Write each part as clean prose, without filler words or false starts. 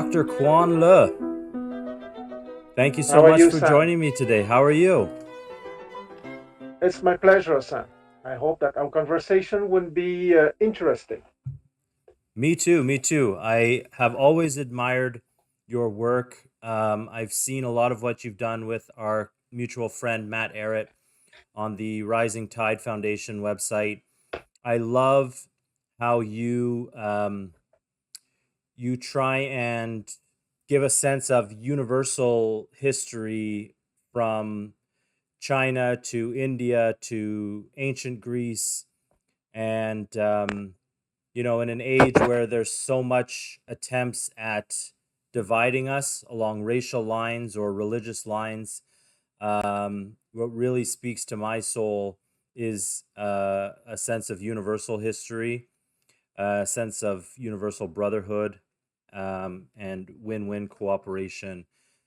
Dr. Kwan Lee. Thank you so How are much you, for Sam? joining me today. How are you? It's my pleasure, Sam. I hope that our conversation will be interesting. Me too. Me too. I have always admired your work. I've seen a lot of what you've done with our mutual friend Matt Arrett on the Rising Tide Foundation website. I love how you try and give a sense of universal history from China to India to ancient Greece, and in an age where there's so much attempts at dividing us along racial lines or religious lines, what really speaks to my soul is a sense of universal history, a sense of universal brotherhood, and win-win cooperation.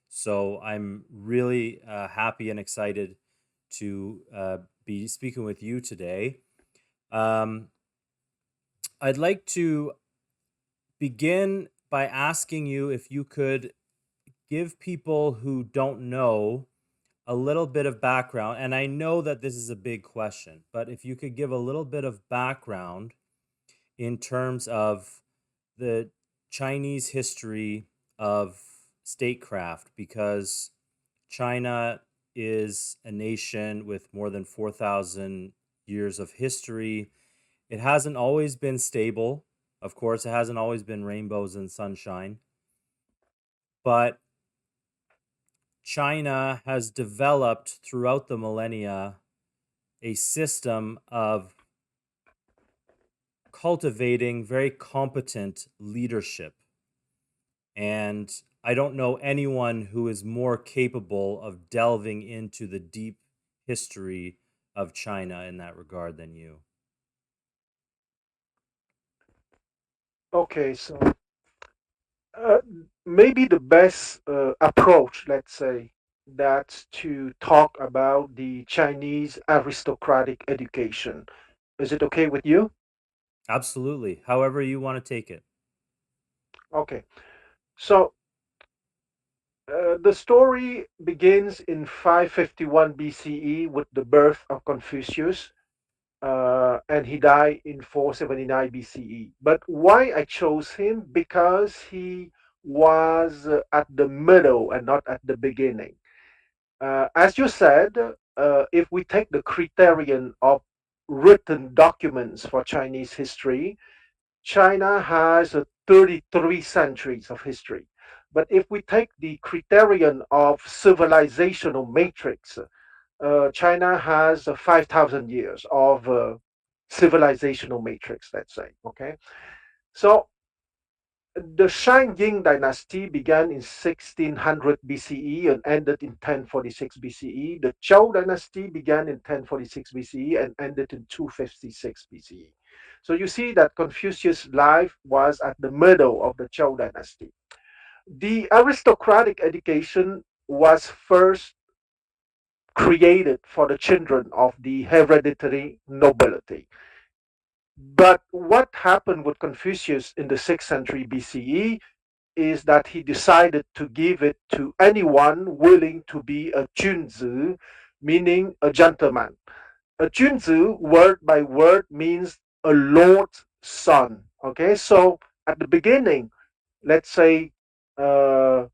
So I'm really happy and excited to be speaking with you today. Um, I'd like to begin by asking you if you could give people who don't know a little bit of background. And I know that this is a big question, but if you could give a little bit of background in terms of the Chinese history of statecraft, because China is a nation with more than 4,000 years of history. It hasn't always been stable. Of course, it hasn't always been rainbows and sunshine, but China has developed throughout the millennia a system of cultivating very competent leadership. And I don't know anyone who is more capable of delving into the deep history of China in that regard than you. Okay, so uh, maybe the best approach, let's say, that's to talk about the Chinese aristocratic education. Is it okay with you? Absolutely. However you want to take it. Okay, so the story begins in 551 BCE with the birth of Confucius, and he died in 479 BCE. But why I chose him? Because he was at the middle and not at the beginning. As you said, if we take the criterion of written documents for Chinese history, China has 33 centuries of history. But if we take the criterion of civilizational matrix, China has 5,000 years of civilizational matrix, let's say. Okay. So the Shang Ying dynasty began in 1600 BCE and ended in 1046 BCE. The Zhou dynasty began in 1046 BCE and ended in 256 BCE. So you see that Confucius' life was at the middle of the Zhou dynasty. The aristocratic education was first created for the children of the hereditary nobility. But what happened with Confucius in the 6th century BCE is that he decided to give it to anyone willing to be a junzi, meaning a gentleman. A junzi, word by word, means a lord's son. Okay, so at the beginning, let's say uh,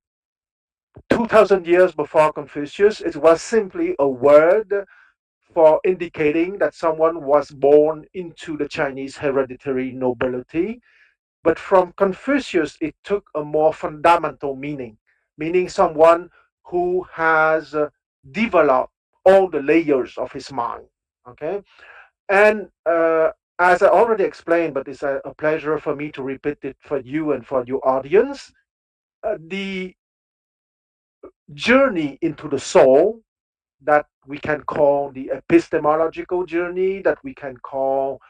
2000 years before Confucius, it was simply a word for indicating that someone was born into the Chinese hereditary nobility. But from Confucius, it took a more fundamental meaning, meaning someone who has developed all the layers of his mind. Okay. And as I already explained, but it's a pleasure for me to repeat it for you and for your audience, the journey into the soul that we can call the epistemological journey, that we can call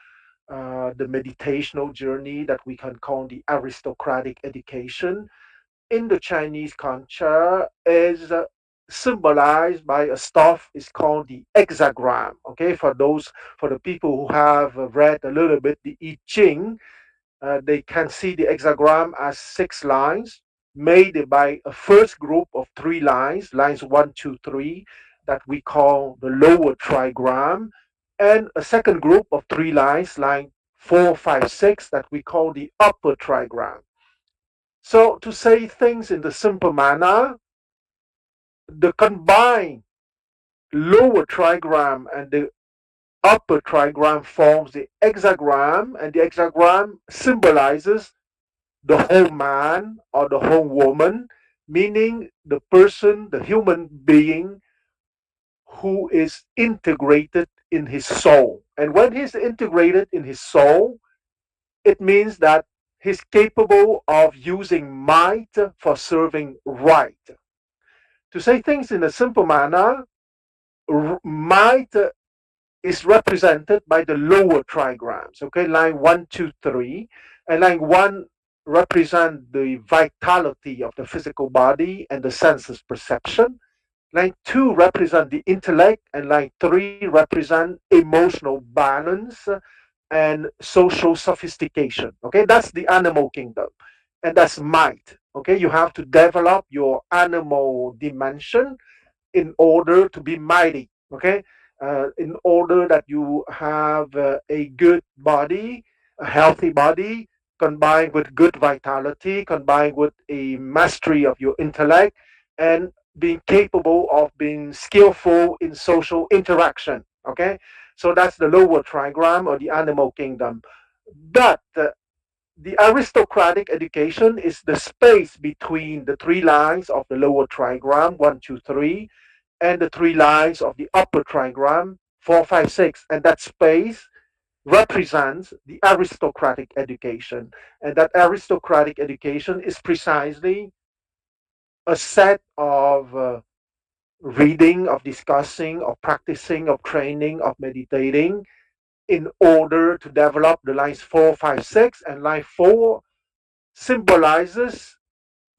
the meditational journey, that we can call the aristocratic education in the Chinese culture is symbolized by a stuff is called the hexagram. Okay, for the people who have read a little bit the I Ching, they can see the hexagram as 6 lines. made by a first group of three lines, lines 1, 2, 3, that we call the lower trigram, and a second group of three lines, line 4, 5, 6, that we call the upper trigram. So, to say things in the simple manner, the combined lower trigram and the upper trigram forms the hexagram, and the hexagram symbolizes the whole man or the whole woman, meaning the person, the human being who is integrated in his soul. And when he's integrated in his soul, it means that he's capable of using might for serving right. To say things in a simple manner, might is represented by the lower trigrams. Okay, line 1, 2, 3, and line 1 represent the vitality of the physical body and the senses perception. Line 2 represent the intellect, and line 3 represent emotional balance and social sophistication. Okay, that's the animal kingdom, and that's might. Okay, you have to develop your animal dimension in order to be mighty. Okay, in order that you have a good body, a healthy body, combined with good vitality, combined with a mastery of your intellect, and being capable of being skillful in social interaction. Okay, so that's the lower trigram or the animal kingdom. But the aristocratic education is the space between the three lines of the lower trigram, 1, 2, 3, and the three lines of the upper trigram, 4, 5, 6. And that space represents the aristocratic education. And that aristocratic education is precisely a set of reading, of discussing, of practicing, of training, of meditating in order to develop the lines 4, 5, 6. And line 4 symbolizes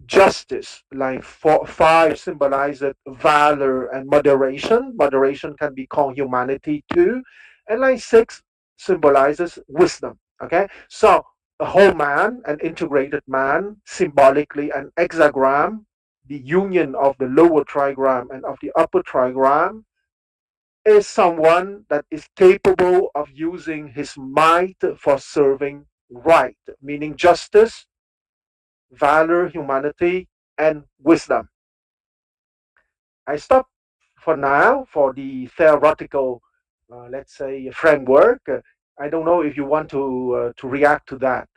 justice. Line 5 symbolizes valor and moderation. Moderation can be called humanity too. And line 6 symbolizes wisdom. Okay, so a whole man, an integrated man, symbolically an hexagram, the union of the lower trigram and of the upper trigram, is someone that is capable of using his might for serving right, meaning justice, valor, humanity, and wisdom. I stop for now for the theoretical, let's say, framework. I don't know if you want to react to that.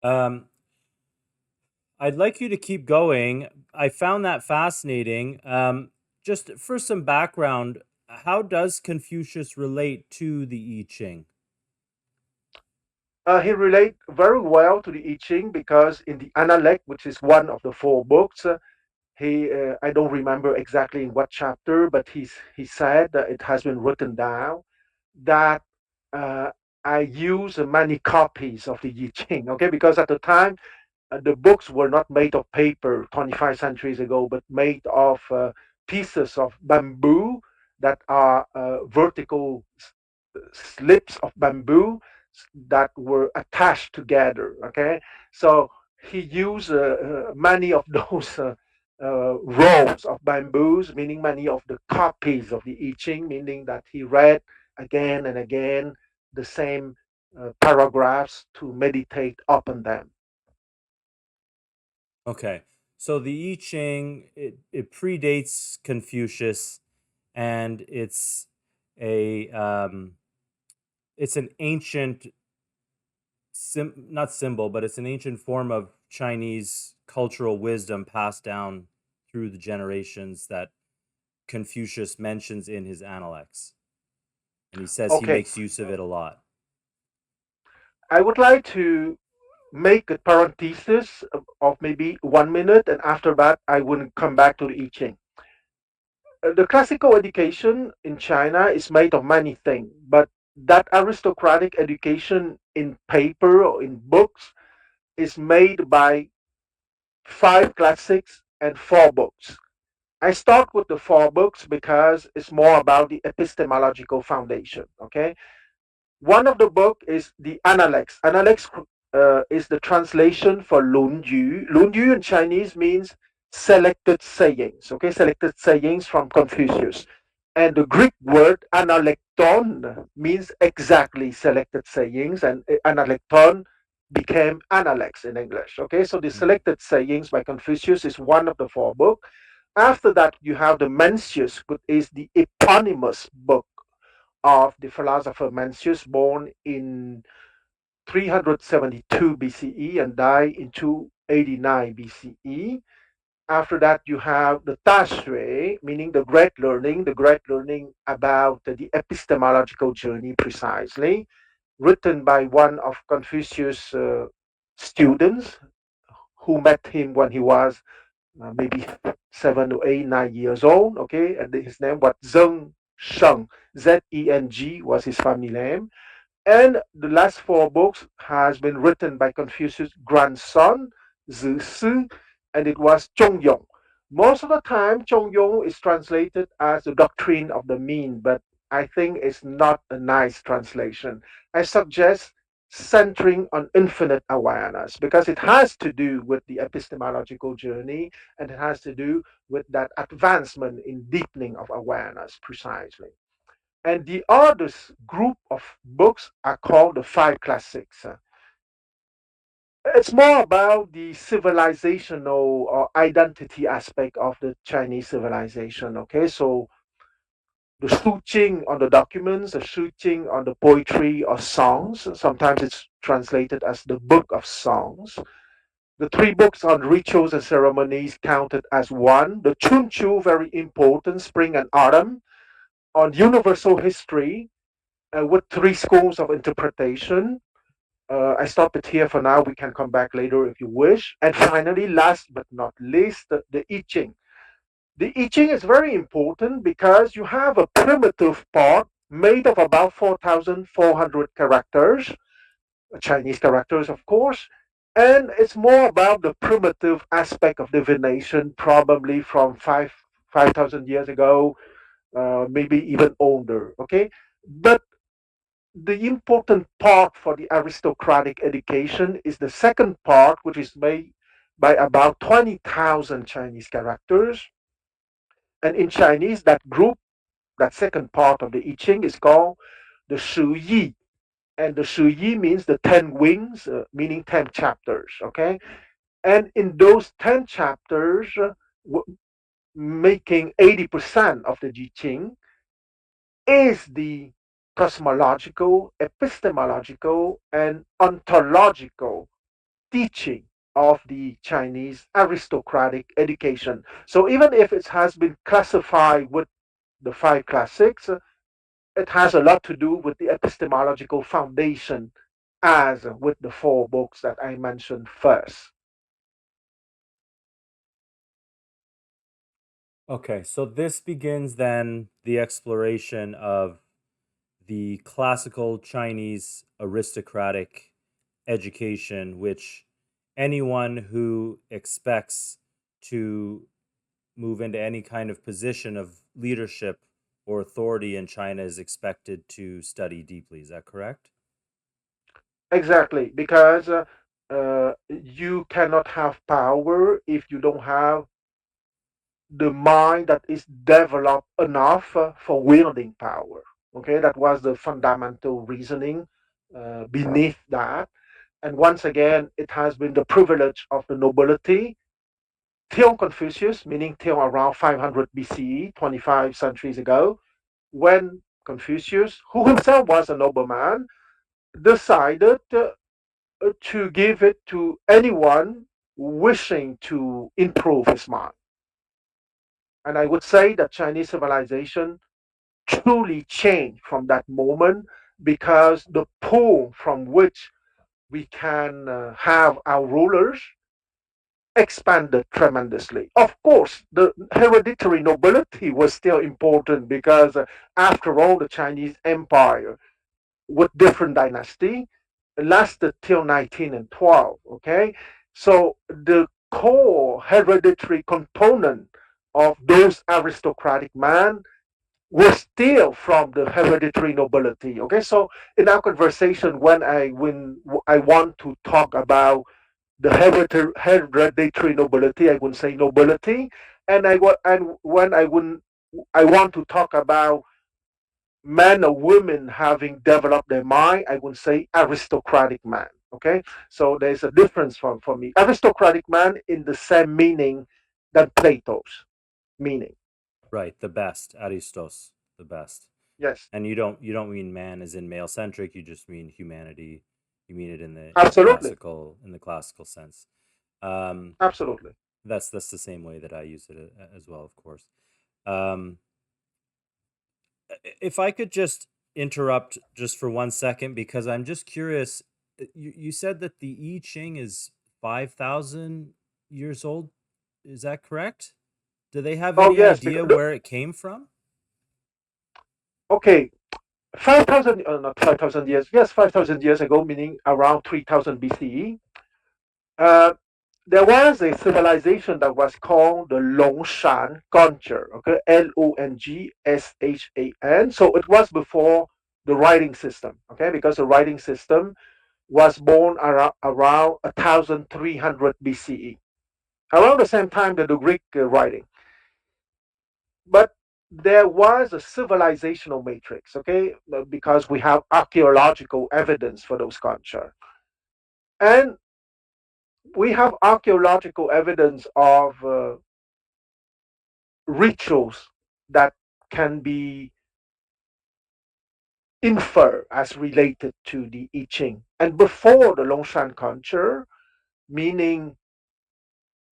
Um, I'd like you to keep going. I found that fascinating. Just for some background, how does Confucius relate to the I Ching? He relates very well to the I Ching because in the Analect, which is one of the four books, he I don't remember exactly in what chapter, but he said that it has been written down that uh, I use many copies of the I Ching. Okay, because at the time the books were not made of paper 25 centuries ago, but made of pieces of bamboo that are vertical slips of bamboo that were attached together. Okay, so he used many of those rolls of bamboos, meaning many of the copies of the I Ching, meaning that he read again and again the same paragraphs to meditate upon them. Okay, so the I Ching it predates Confucius, and a it's an ancient not symbol, but it's an ancient form of Chinese cultural wisdom passed down through the generations that Confucius mentions in his Analects, and he says he Okay, makes use of it a lot. I would like to make a parenthesis of maybe 1 minute, and after that, I will come back to the I Ching. The classical education in China is made of many things, but that aristocratic education in paper or in books is made by five classics and four books. I start with the four books because it's more about the epistemological foundation. Okay, one of the book is the Analects. Analects is the translation for Lun Yu. Lun Yu in Chinese means selected sayings, okay, selected sayings from Confucius. And the Greek word analekton means exactly selected sayings, and analekton became analects in English. Okay, so the Mhm. selected sayings by Confucius is one of the four books. After that, you have the Mencius, which is the eponymous book of the philosopher Mencius, born in 372 BCE and died in 289 BCE. After that, you have the Tashui, meaning the great learning about the epistemological journey precisely, written by one of Confucius' students who met him when he was maybe 7 to 8, 9 years old. Okay, and his name was Zeng Sheng. Zeng was his family name. And the last four books has been written by Confucius' grandson, Zisi, and it was Chongyong. Most of the time, Chongyong is translated as the doctrine of the mean, but I think it's not a nice translation. I suggest centering on infinite awareness because it has to do with the epistemological journey and it has to do with that advancement in deepening of awareness precisely. And the other group of books are called the five classics. It's more about the civilizational or identity aspect of the Chinese civilization. Okay, so the Shuqing on the documents, the Shuqing on the poetry or songs. Sometimes it's translated as the Book of Songs. The three books on rituals and ceremonies counted as one. The Chunchu, very important, spring and autumn. On universal history, with three schools of interpretation. I stop it here for now. We can come back later if you wish. And finally, last but not least, the I Ching. The I Ching is very important because you have a primitive part made of about 4,400 characters, Chinese characters, of course. And it's more about the primitive aspect of divination, probably from 5,000 years ago, maybe even older. Okay, but the important part for the aristocratic education is the second part, which is made by about 20,000 Chinese characters. And in Chinese, that group, that second part of the I Ching is called the Shu Yi. And the Shu Yi means the 10 wings, meaning 10 chapters. Okay. And in those 10 chapters, making 80% of the I Ching, is the cosmological, epistemological, and ontological teaching of the Chinese aristocratic education. So even if it has been classified with the five classics, it has a lot to do with the epistemological foundation as with the four books that I mentioned first. Okay, so this begins then the exploration of the classical Chinese aristocratic education, which anyone who expects to move into any kind of position of leadership or authority in China is expected to study deeply. Is that correct? Exactly, because you cannot have power if you don't have the mind that is developed enough for wielding power. Okay, that was the fundamental reasoning beneath that. And once again, it has been the privilege of the nobility till Confucius, meaning till around 500 BCE, 25 centuries ago, when Confucius, who himself was a nobleman, decided to give it to anyone wishing to improve his mind. And I would say that Chinese civilization truly changed from that moment because the pool from which we can have our rulers expanded tremendously. Of course, the hereditary nobility was still important because, after all, the Chinese Empire with different dynasty lasted till 1912. Okay, so the core hereditary component of those aristocratic men were still from the hereditary nobility. Okay, so in our conversation, when I want to talk about the hereditary nobility, I would say nobility, and when I want to talk about men or women having developed their mind, I would say aristocratic man. Okay, so there's a difference for me. Aristocratic man in the same meaning than Plato's meaning. Right, the best, Aristos, the best. Yes, And you don't mean man as in male centric, you just mean humanity. You mean it in the absolutely, classical sense. Um, absolutely. that's the same way that I use it as well, of course. Um, if I could just interrupt just for 1 second, because I'm just curious. You said that the I Ching is 5,000 years old. Is that correct? Do they have Oh any yes, idea because where it came from? okay, 5,000, not 5,000 years. Yes, 5,000 years ago, meaning around 3,000 BCE. Uh, there was a civilization that was called the Longshan culture. Okay, Longshan. So it was before the writing system. Okay, because the writing system was born around 1,300 BCE, around the same time that the Greek writing. But there was a civilizational matrix, okay, because we have archaeological evidence for those culture. And we have archaeological evidence of rituals that can be inferred as related to the I Ching. And before the Longshan culture, meaning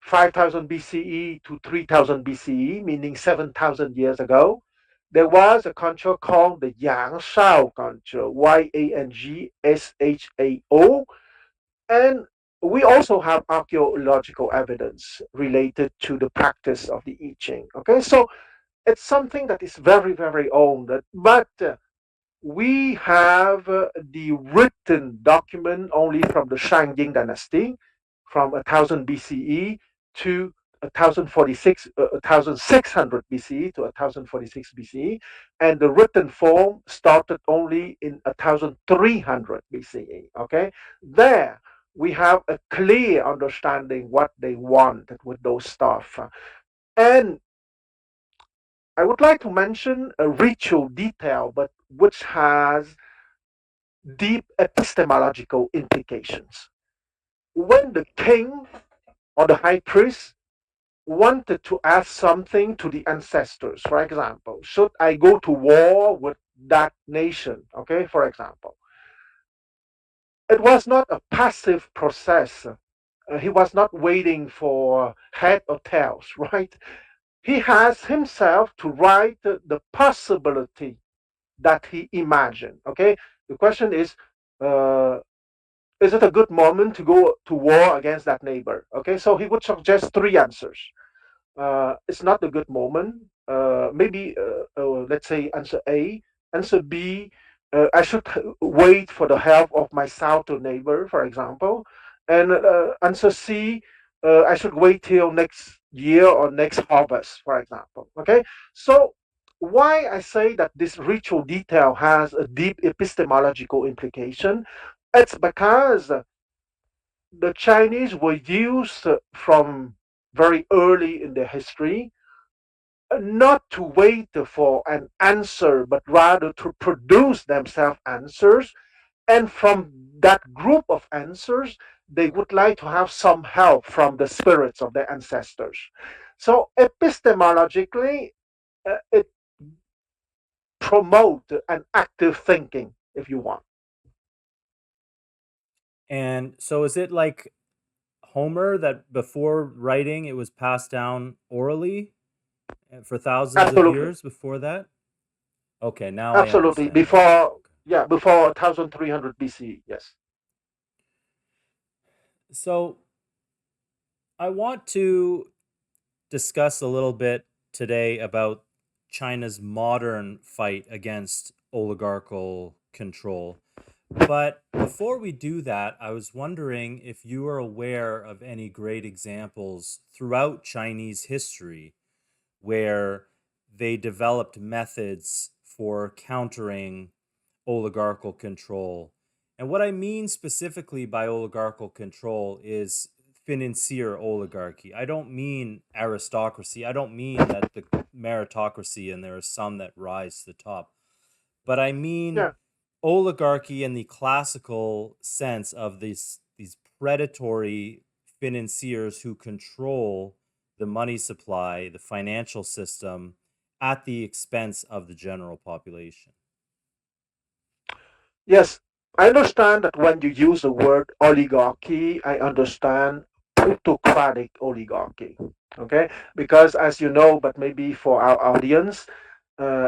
5,000 BCE to 3,000 BCE, meaning 7,000 years ago, there was a culture called the Yang Shao culture, Yangshao. And we also have archaeological evidence related to the practice of the I Ching. Okay, so it's something that is very, very old, but we have the written document only from the Shang dynasty from 1000 BCE to 1046, 1600 BCE to 1046 BCE, and the written form started only in 1300 BCE. Okay, there we have a clear understanding what they wanted with those stuff. And I would like to mention a ritual detail, but which has deep epistemological implications. When the king or the high priest wanted to ask something to the ancestors, for example, should I go to war with that nation? Okay, for example, it was not a passive process. He was not waiting for head or tails, right? He has himself to write the possibility that he imagined. Okay, the question uh, is it a good moment to go to war against that neighbor? Okay, so he would suggest three answers. It's not a good moment. Maybe, let's say, answer A. Answer B, I should wait for the help of my southern neighbor, for example. And answer C, I should wait till next year or next harvest, for example. Okay, so why I say that this ritual detail has a deep epistemological implication, it's because the Chinese were used from very early in their history not to wait for an answer, but rather to produce themselves answers. And from that group of answers, they would like to have some help from the spirits of their ancestors. So, epistemologically, it promotes an active thinking, if you want. And so is it like Homer that before writing it was passed down orally for thousands of Absolutely. years before that? Okay, now I Absolutely. understand. Okay. Before, Okay. yeah, before 1300 BC. Yes. So I want to discuss a little bit today about China's modern fight against oligarchical control. But before we do that, I was wondering if you are aware of any great examples throughout Chinese history where they developed methods for countering oligarchical control. And what I mean specifically by oligarchical control is financier oligarchy. I don't mean aristocracy. I don't mean that the meritocracy and there are some that rise to the top. But I mean Yeah. oligarchy in the classical sense of these predatory financiers who control the money supply, the financial system at the expense of the general population. Yes, I understand that when you use the word oligarchy, I understand plutocratic oligarchy. Okay, because as you know, but maybe for our audience,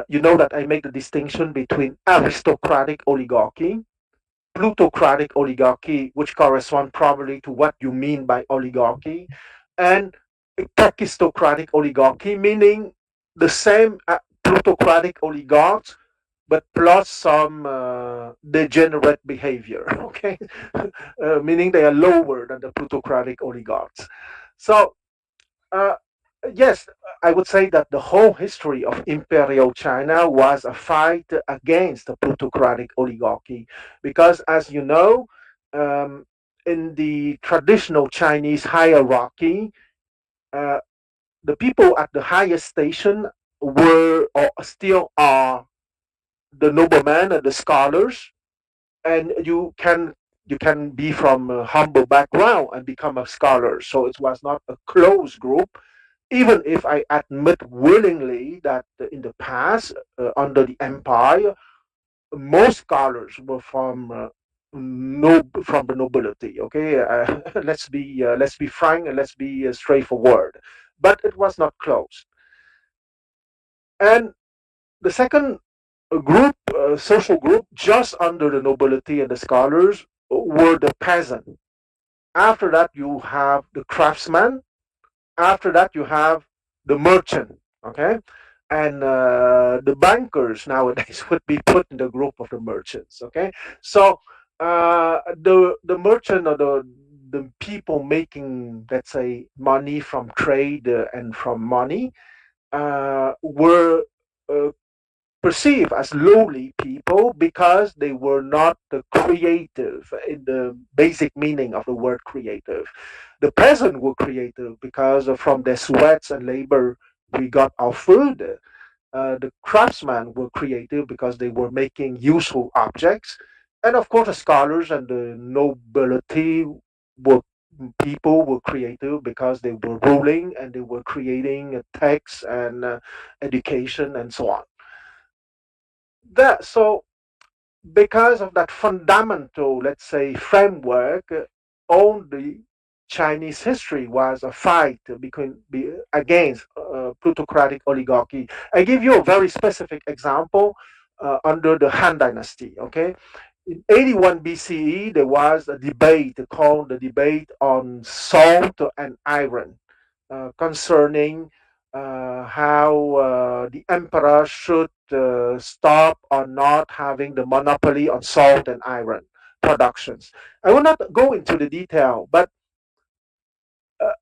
you know that I make the distinction between aristocratic oligarchy, plutocratic oligarchy, which correspond probably to what you mean by oligarchy, and techistocratic oligarchy, meaning the same plutocratic oligarchs but plus some degenerate behavior, okay? Meaning they are lower than the plutocratic oligarchs. So, uh, yes, I would say that the whole history of imperial China was a fight against the plutocratic oligarchy, because as you know, um, in the traditional Chinese hierarchy, uh, the people at the highest station were or still are the noblemen and the scholars, and you can be from a humble background and become a scholar. So it was not a closed group, even if I admit willingly that in the past, under the empire, most scholars were from no from the nobility. Okay, let's be frank and let's be straightforward. But it was not closed. And the second group, social group, just under the nobility and the scholars, were the peasant. After that, you have the craftsman. After that, you have the merchant. Okay, and the bankers nowadays would be put in the group of the merchants. Okay, so the merchant or the people making, let's say, money from trade and from money were uh, perceived as lowly people because they were not the creative in the basic meaning of the word creative. The peasant were creative because from their sweats and labor we got our food. The craftsmen were creative because they were making useful objects. And of course, the scholars and the nobility were people were creative because they were ruling and they were creating texts and education and so on. So because of that fundamental, let's say, framework, all the Chinese history was a fight against plutocratic oligarchy. I give you a very specific example under the Han Dynasty. Okay, in 81 BCE, there was a debate called the debate on salt and iron concerning how the emperor should stop or not having the monopoly on salt and iron productions. I will not go into the detail, but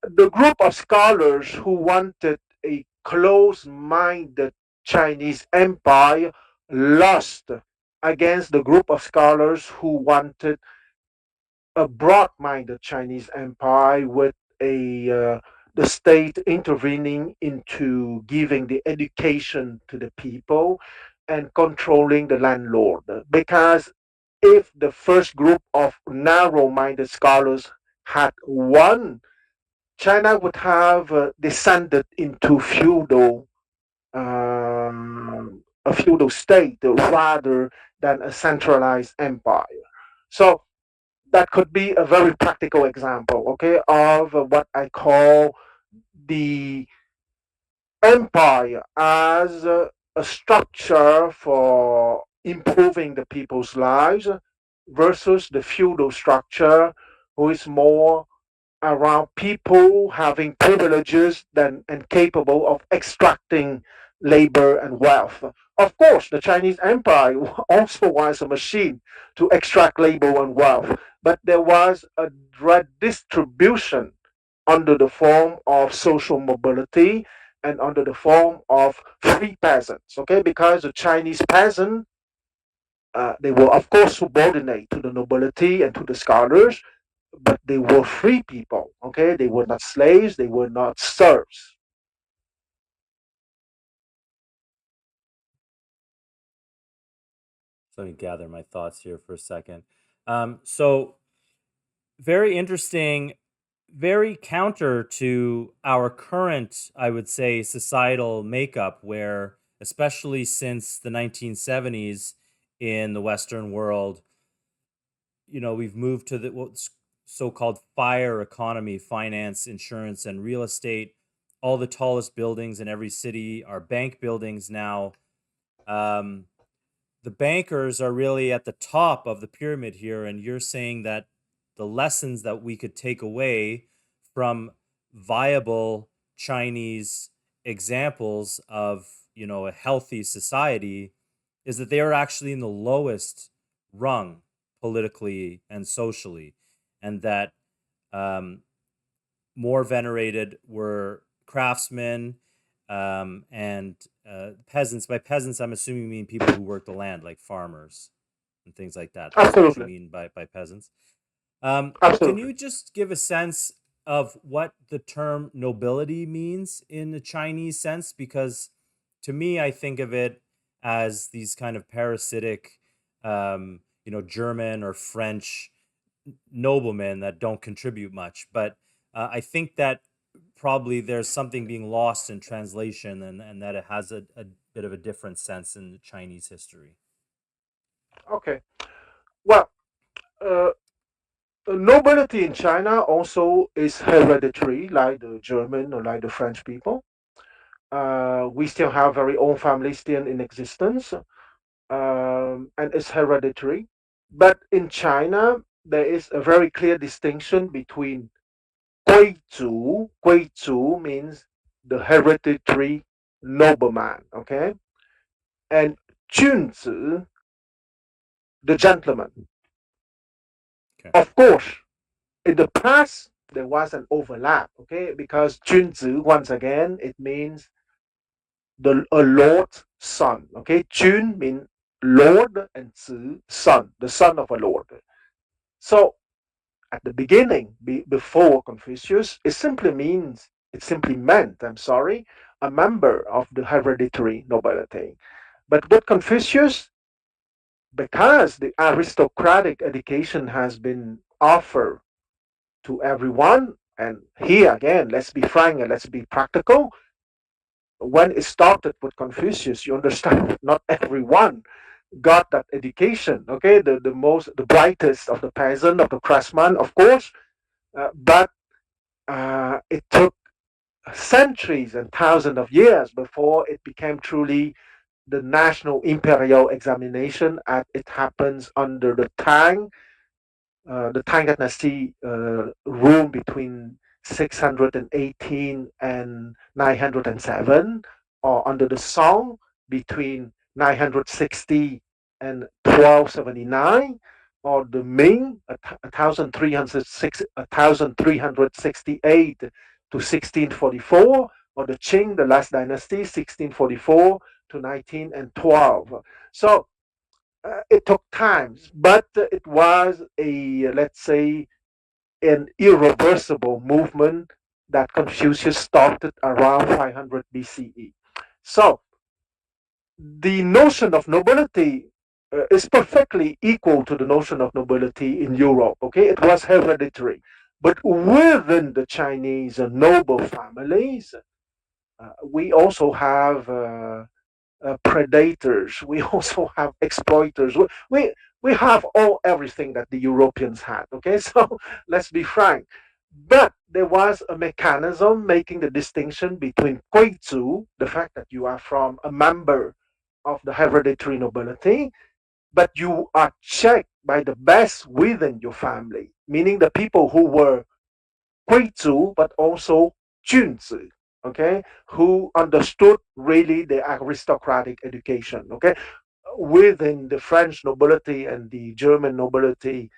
the group of scholars who wanted a close-minded Chinese empire lost against the group of scholars who wanted a broad-minded Chinese empire with a the state intervening into giving the education to the people and controlling the landlord. Because if the first group of narrow-minded scholars had won, China would have descended into a feudal state rather than a centralized empire. So that could be a very practical example, okay, of what I call the empire as a structure for improving the people's lives versus the feudal structure, who is more around people having privileges and capable of extracting labor and wealth. Of course, the Chinese Empire also was a machine to extract labor and wealth, but there was a redistribution under the form of social mobility and under the form of free peasants. Okay, because the Chinese peasant, they were of course subordinate to the nobility and to the scholars, but they were free people. Okay, they were not slaves, they were not serfs. So let me gather my thoughts here for a second. So very interesting, very counter to our current, I would say, societal makeup, where, especially since the 1970s in the Western world, we've moved to the what's so-called fire economy: finance, insurance, and real estate. All the tallest buildings in every city are bank buildings now. Um, the bankers are really at the top of the pyramid here, and you're saying that the lessons that we could take away from viable Chinese examples of, a healthy society is that they are actually in the lowest rung politically and socially, and that um, more venerated were craftsmen, and peasants. By peasants, I'm assuming you mean people who work the land, like farmers and things like that. That's what you Absolutely, mean by peasants. Can absolutely. you just give a sense of what the term nobility means in the Chinese sense? Because to me, I think of it as these kind of parasitic, German or French noblemen that don't contribute much. But I think that probably there's something being lost in translation, and that it has a bit of a different sense in Chinese history. Okay. Well, uh, nobility in China also is hereditary, like the German or like the French people. We still have very own families still in existence, and it's hereditary. But in China, there is a very clear distinction between 贵族. 贵族 means the hereditary nobleman, okay? And 君子, the gentleman. Okay. Of course, in the past, there was an overlap, okay? Because 君子, once again, it means a lord's son, okay? 君 means lord and 子, son, the son of a lord. So at the beginning, before Confucius, it simply meant, I'm sorry, a member of the hereditary nobility. But with Confucius, because the aristocratic education has been offered to everyone, and here again, let's be frank and let's be practical. When it started with Confucius, you understand not everyone got that education. Okay, the brightest of the peasant, of the craftsman, of course, but it took centuries and thousands of years before it became truly the national imperial examination as it happens under the Tang Dynasty ruled between 618 and 907, or under the Song between 960 and 1279, or the Ming 1368 to 1644, or the Qing, the last dynasty, 1644 to 1912. So it took time, but it was a, let's say, an irreversible movement that Confucius started around 500 BCE. So the notion of nobility is perfectly equal to the notion of nobility in Europe. Okay, it was hereditary, but within the Chinese noble families, we also have predators. We also have exploiters. We have everything that the Europeans had. Okay, so let's be frank. But there was a mechanism making the distinction between 贵族, the fact that you are from a member of the hereditary nobility, but you are checked by the best within your family, meaning the people who were 贵族, but also 君子, okay, who understood really the aristocratic education, okay. Within the French nobility and the German nobility,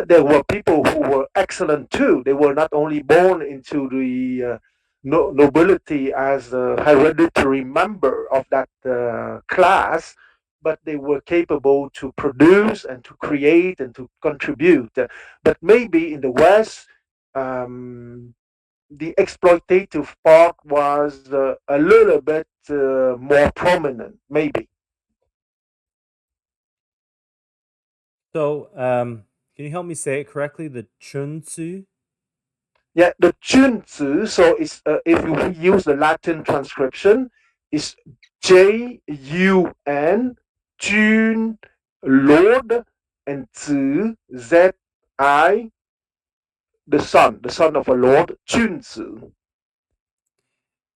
there were people who were excellent too. They were not only born into the nobility as a hereditary member of that class, but they were capable to produce and to create and to contribute. But maybe in the West, um, the exploitative part was a little bit more prominent, maybe. So, can you help me say it correctly? The Chun Tzu? Yeah, the Junzi, so it's, if we use the Latin transcription, is Jun, Jun, Lord, and Zi, Zi, the son of a Lord, Junzi.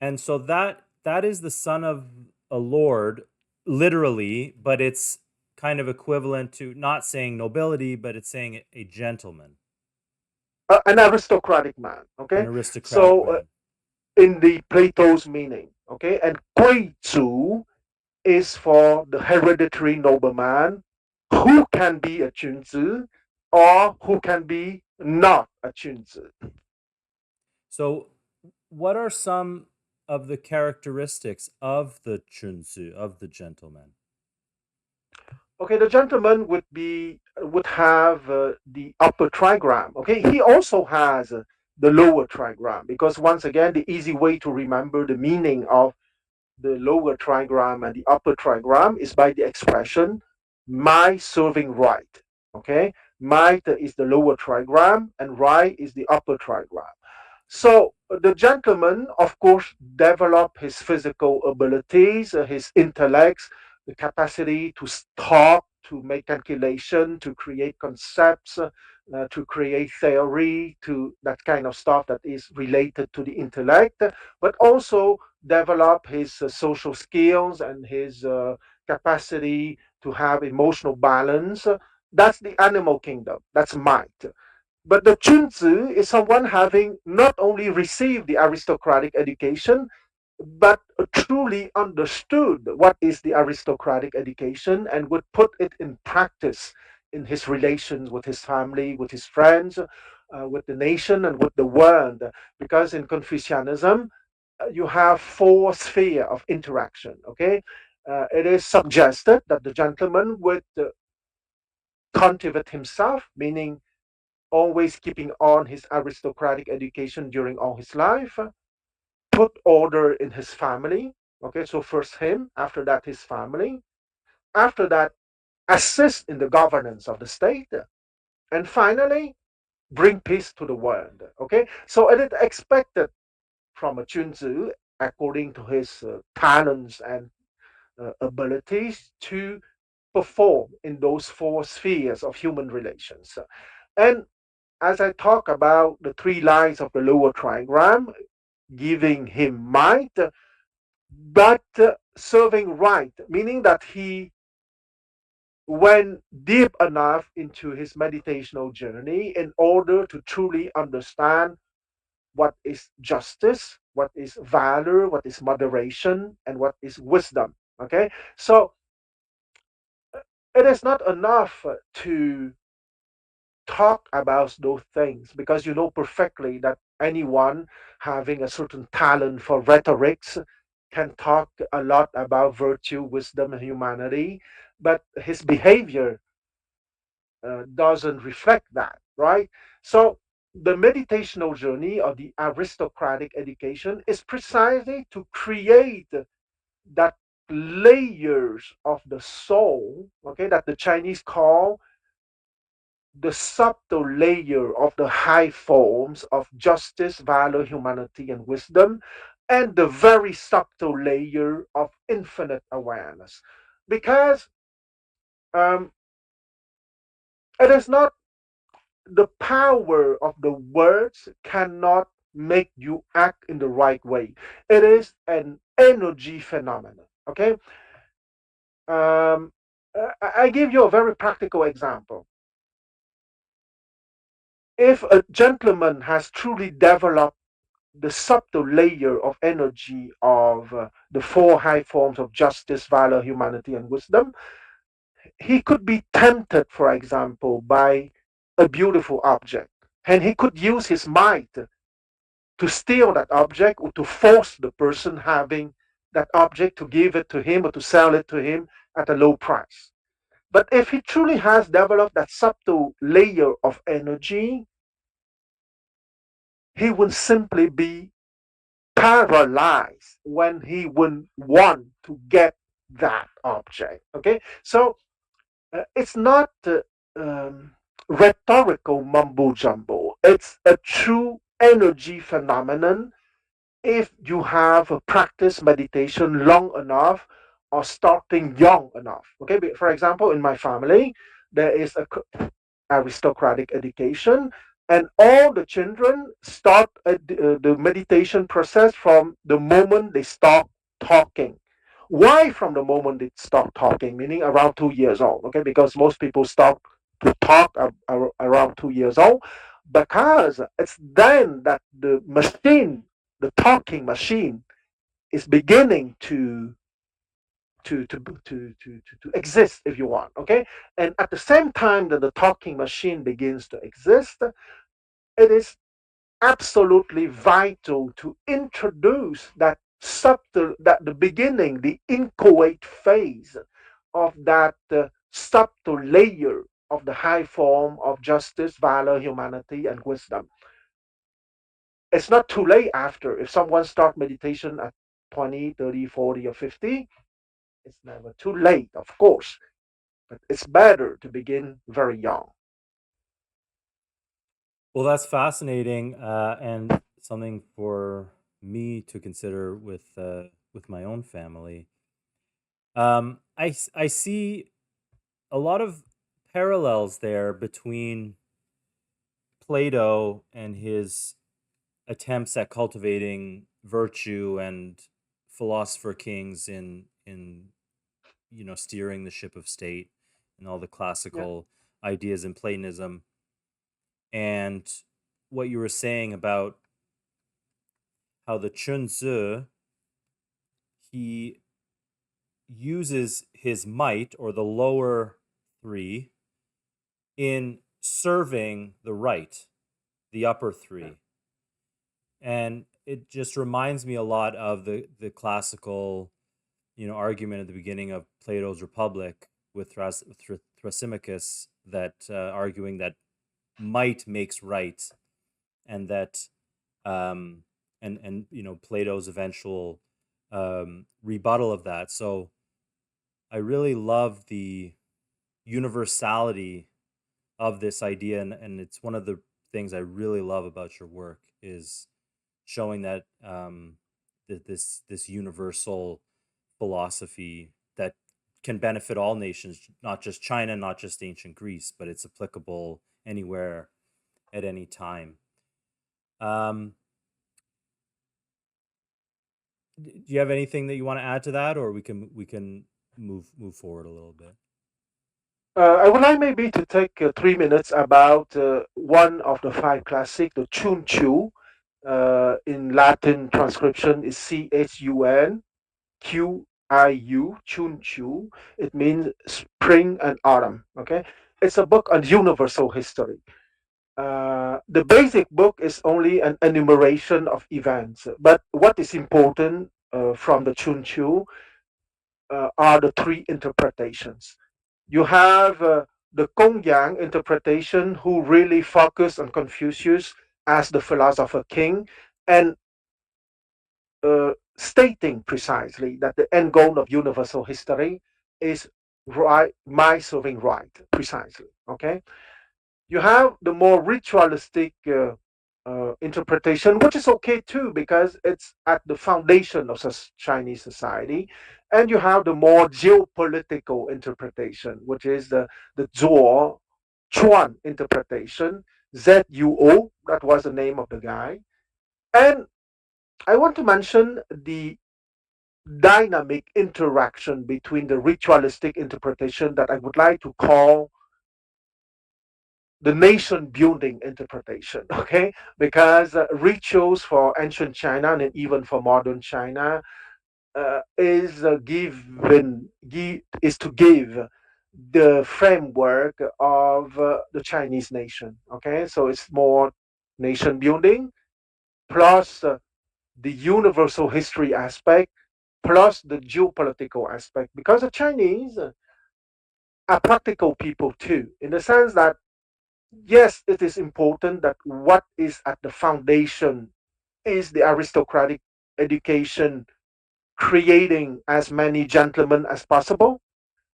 And so that is the son of a lord, literally, but it's kind of equivalent to not saying nobility, but it's saying a gentleman, An aristocratic man, an okay? aristocratic So, man. in the Plato's meaning, okay? And Gui is for the hereditary nobleman who can be a Junzi or who can be not a Junzi. So, what are some of the characteristics of the Chunsu, of the gentleman? Okay, the gentleman would have the upper trigram. Okay, he also has the lower trigram because once again, the easy way to remember the meaning of the lower trigram and the upper trigram is by the expression my serving right. Okay, might is the lower trigram and right is the upper trigram. So the gentleman, of course, developed his physical abilities, his intellects, the capacity to talk, to make calculation, to create concepts, to create theory, to that kind of stuff that is related to the intellect, but also develop his social skills and his capacity to have emotional balance. That's the animal kingdom. That's might. But the Chunzi is someone having not only received the aristocratic education, but truly understood what is the aristocratic education and would put it in practice in his relations with his family, with his friends, with the nation, and with the world. Because in Confucianism, you have four sphere of interaction. Okay, it is suggested that the gentleman would cultivate himself, meaning always keeping on his aristocratic education during all his life, put order in his family. Okay, so first him, after that his family, after that assist in the governance of the state, and finally bring peace to the world. Okay, so it is expected from a Chunzi, according to his talents and abilities, to perform in those four spheres of human relations. And as I talk about the three lines of the lower trigram, giving him might, but serving right, meaning that he went deep enough into his meditational journey in order to truly understand what is justice, what is valor, what is moderation, and what is wisdom. Okay, so it is not enough to talk about those things because you know perfectly that anyone having a certain talent for rhetorics can talk a lot about virtue, wisdom, and humanity, but his behavior doesn't reflect that, right? So the meditational journey of the aristocratic education is precisely to create that layers of the soul, okay, that the Chinese call the subtle layer of the high forms of justice, valor, humanity, and wisdom, and the very subtle layer of infinite awareness. Because um, it is not the power of the words cannot make you act in the right way. It is an energy phenomenon. Okay. I give you a very practical example. If a gentleman has truly developed the subtle layer of energy of the four high forms of justice, valor, humanity, and wisdom, he could be tempted, for example, by a beautiful object. And he could use his might to steal that object or to force the person having that object to give it to him or to sell it to him at a low price. But if he truly has developed that subtle layer of energy, he will simply be paralyzed when he would want to get that object. Okay, so it's not rhetorical mumbo jumbo. It's a true energy phenomenon if you have practiced meditation long enough or starting young enough. Okay, for example, in my family, there is a aristocratic education, and all the children start the meditation process from the moment they start talking. Why from the moment they start talking? Meaning around 2 years old. Okay, because most people start to talk around 2 years old, because it's then that the machine, the talking machine, is beginning to exist, if you want. Okay, and at the same time that the talking machine begins to exist, it is absolutely vital to introduce that subtle, that the beginning, the inchoate phase of that subtle layer of the high form of justice, valor, humanity, and wisdom. It's not too late after. If someone start meditation at 20, 30, 40, or 50, it's never too late, of course, but it's better to begin very young. Well, that's fascinating, and something for me to consider with my own family. I see a lot of parallels there between Plato and his attempts at cultivating virtue and philosopher kings in steering the ship of state and all the Yeah, classical ideas in Platonism, and what you were saying about how the Chun Tzu, he uses his might, or the lower three, in serving the right, the upper yeah, three. And it just reminds me a lot of the classical, argument at the beginning of Plato's Republic with Thrasymachus, that arguing that might makes right, and that and Plato's eventual rebuttal of that. So I really love the universality of this idea, and it's one of the things I really love about your work is showing that that this universal philosophy that can benefit all nations, not just China, not just ancient Greece, but it's applicable anywhere at any time. Um, do you have anything that you want to add to that, or we can move forward a little bit? I would like maybe to take 3 minutes about one of the five classic, the Chun Chu. In Latin transcription is Chunqiu, Chun Chu. It means spring and autumn. Okay, it's a book on universal history. The basic book is only an enumeration of events, but what is important from the Chun Chu are the three interpretations. You have the Kongyang interpretation, who really focus on Confucius as the philosopher king, and stating precisely that the end goal of universal history is right, my serving right, precisely. Okay, you have the more ritualistic interpretation, which is okay too, because it's at the foundation of Chinese society. And you have the more geopolitical interpretation, which is the Zuo Chuan interpretation, ZUO, that was the name of the guy. And I want to mention the dynamic interaction between the ritualistic interpretation that I would like to call the nation building interpretation. Okay, because rituals for ancient China and even for modern China is is to give the framework of the Chinese nation. Okay, so it's more nation building plus the universal history aspect, plus the geopolitical aspect. Because the Chinese are practical people too, in the sense that, yes, it is important that what is at the foundation is the aristocratic education, creating as many gentlemen as possible.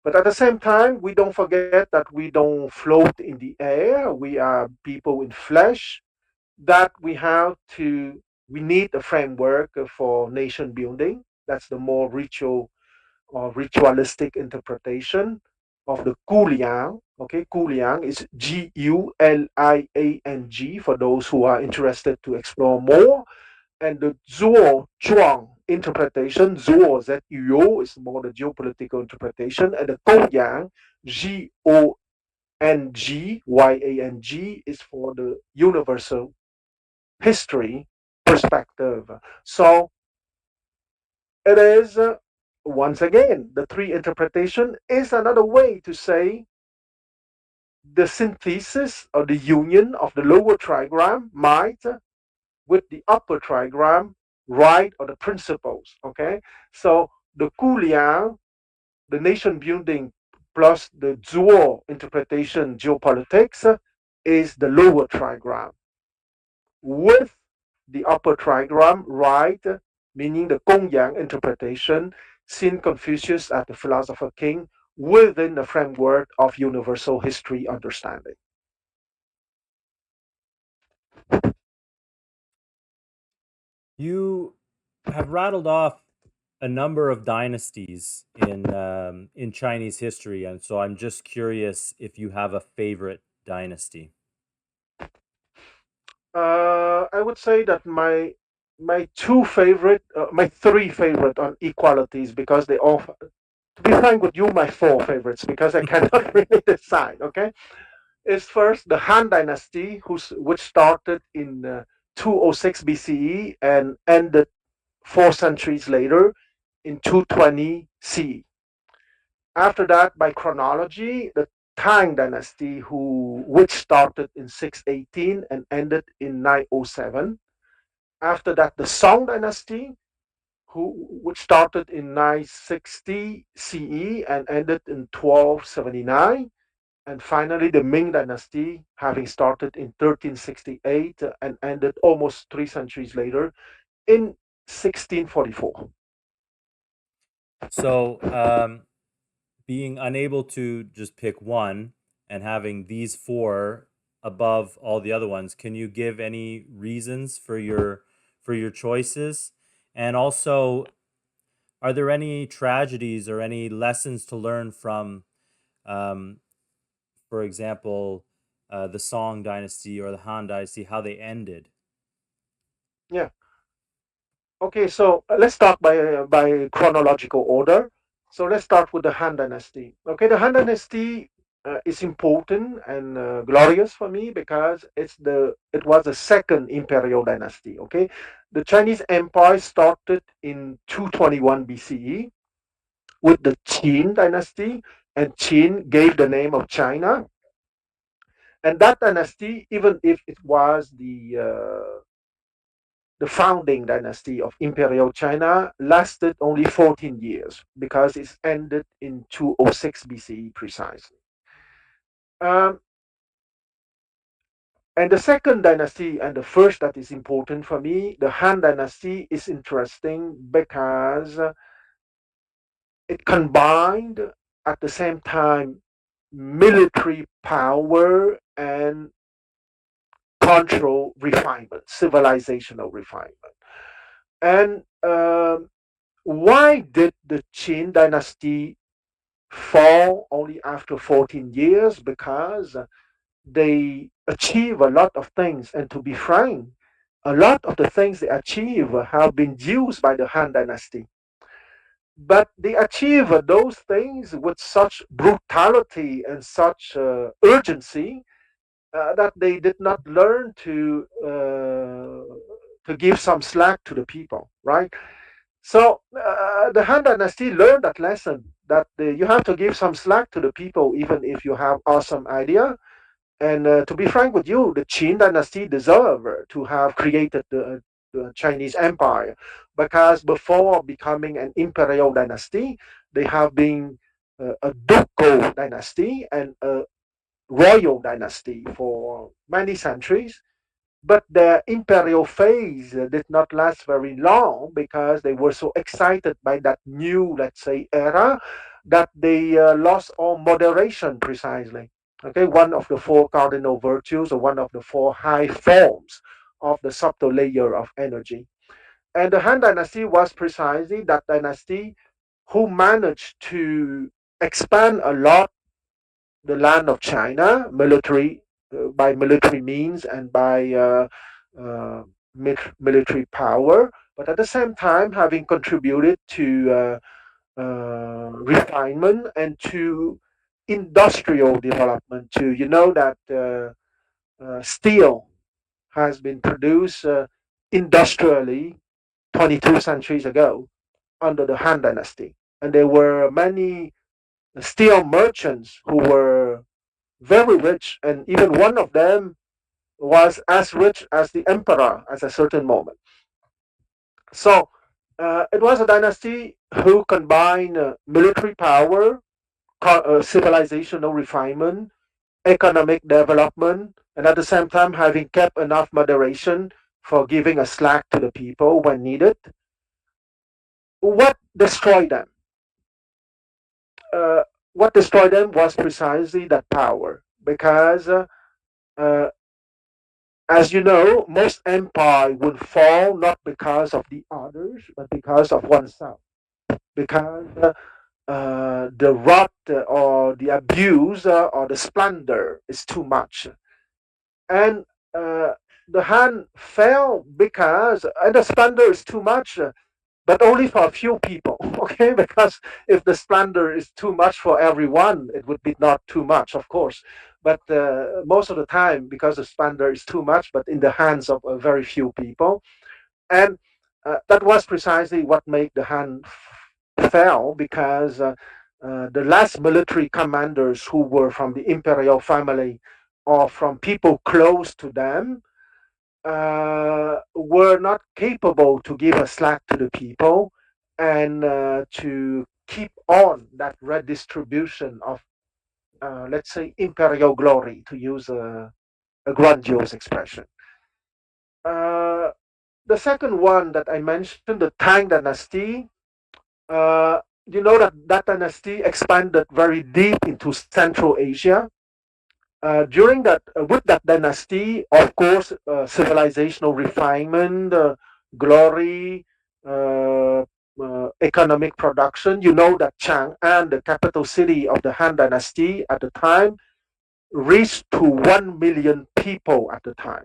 But at the same time, we don't forget that we don't float in the air. We are people in flesh, that we need a framework for nation building. That's the more ritual or ritualistic interpretation of the Guliang. Okay, Guliang is Guliang for those who are interested to explore more. And the Zuo Zhuang interpretation, Zuo Z-U is more the geopolitical interpretation, and the Gongyang, Gongyang is for the universal history perspective. So it is, once again, the three interpretation is another way to say the synthesis or the union of the lower trigram might with the upper trigram, right, or the principles. Okay, so the Kuliang, the nation building plus the Zuo interpretation geopolitics is the lower trigram, with the upper trigram, right, meaning the Gongyang interpretation, seeing Confucius as the philosopher king within the framework of universal history understanding. You have rattled off a number of dynasties in Chinese history, and so I'm just curious if you have a favorite dynasty. I would say that my three favorite on equalities, because they all, to be frank with you, my four favorites, because I cannot really decide. Okay, is first the Han Dynasty, which started in 206 BCE and ended 4 centuries later in 220 CE. After that, by chronology, the Tang Dynasty, which started in 618 and ended in 907. After that, the Song Dynasty, which started in 960 CE and ended in 1279. And finally, the Ming Dynasty, having started in 1368 and ended almost 3 centuries later in 1644. So, being unable to just pick one and having these four above all the other ones, can you give any reasons for your choices? And also, are there any tragedies or any lessons to learn from, um, for example, the Song Dynasty or the Han Dynasty, how they ended? Yeah. Okay, so let's start by chronological order. So let's start with the Han Dynasty. Okay, the Han Dynasty is important and glorious for me because it was the second imperial dynasty. Okay, the Chinese Empire started in 221 BCE with the Qin Dynasty, and Qin gave the name of China. And that dynasty, even if it was the founding dynasty of Imperial China, lasted only 14 years because it ended in 206 BCE precisely. Um, and the second dynasty and the first that is important for me, the Han dynasty, is interesting because it combined at the same time military power and cultural refinement, civilizational refinement. And why did the Qin dynasty fall only after 14 years? Because they achieve a lot of things. And to be frank, a lot of the things they achieve have been used by the Han dynasty. But they achieve those things with such brutality and such urgency that they did not learn to give some slack to the people, right? So the Han Dynasty learned that lesson that you have to give some slack to the people, even if you have awesome idea. And to be frank with you, the Qin Dynasty deserve to have created the Chinese Empire, because before becoming an imperial dynasty, they have been a ducal dynasty and a royal dynasty for many centuries. But their imperial phase did not last very long because they were so excited by that new, let's say, era that they lost all moderation precisely. Okay, one of the four cardinal virtues or one of the four high forms of the subtle layer of energy. And the Han Dynasty was precisely that dynasty who managed to expand a lot the land of China by military means and by uh, military power, but at the same time having contributed to refinement and to industrial development. To you know that steel has been produced industrially 22 centuries ago under the Han Dynasty, and there were many steel merchants who were very rich, and even one of them was as rich as the emperor at a certain moment. So it was a dynasty who combined military power, civilizational refinement, economic development, and at the same time having kept enough moderation for giving a slack to the people when needed. What destroyed them? Uh, what destroyed them was precisely that power, because uh, as you know, most empire would fall not because of the others, but because of oneself. Because the rot or the abuse or the splendor is too much. And the hand fell because, and the splendor is too much, but only for a few people, okay? Because if the splendor is too much for everyone, it would be not too much, of course. But most of the time, because the splendor is too much, but in the hands of a very few people, and that was precisely what made the Han fell, because the last military commanders who were from the imperial family or from people close to them were not capable to give a slack to the people and to keep on that redistribution of, let's say, imperial glory, to use a grandiose expression. Uh, the second one that I mentioned, the Tang Dynasty, uh, you know that that dynasty expanded very deep into Central Asia. During that, with that dynasty, of course, civilizational refinement, glory, economic production. You know that Chang'an, the capital city of the Han Dynasty at the time, reached to 1 million people at the time.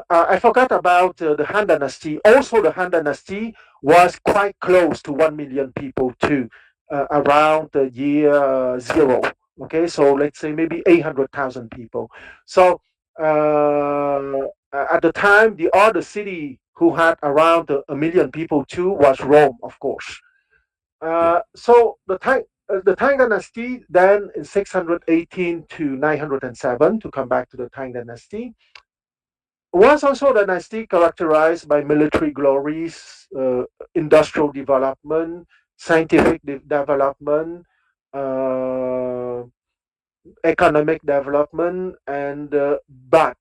I forgot about the Han Dynasty. Also, the Han Dynasty was quite close to 1 million people too, around the year zero. Okay, so let's say maybe 800,000 people. So at the time, the other city who had around a million people too was Rome, of course. Yeah. So the Tang Dynasty then in 618 to 907, to come back to the Tang Dynasty, was also a dynasty characterized by military glories, industrial development, scientific development, uh, economic development, and but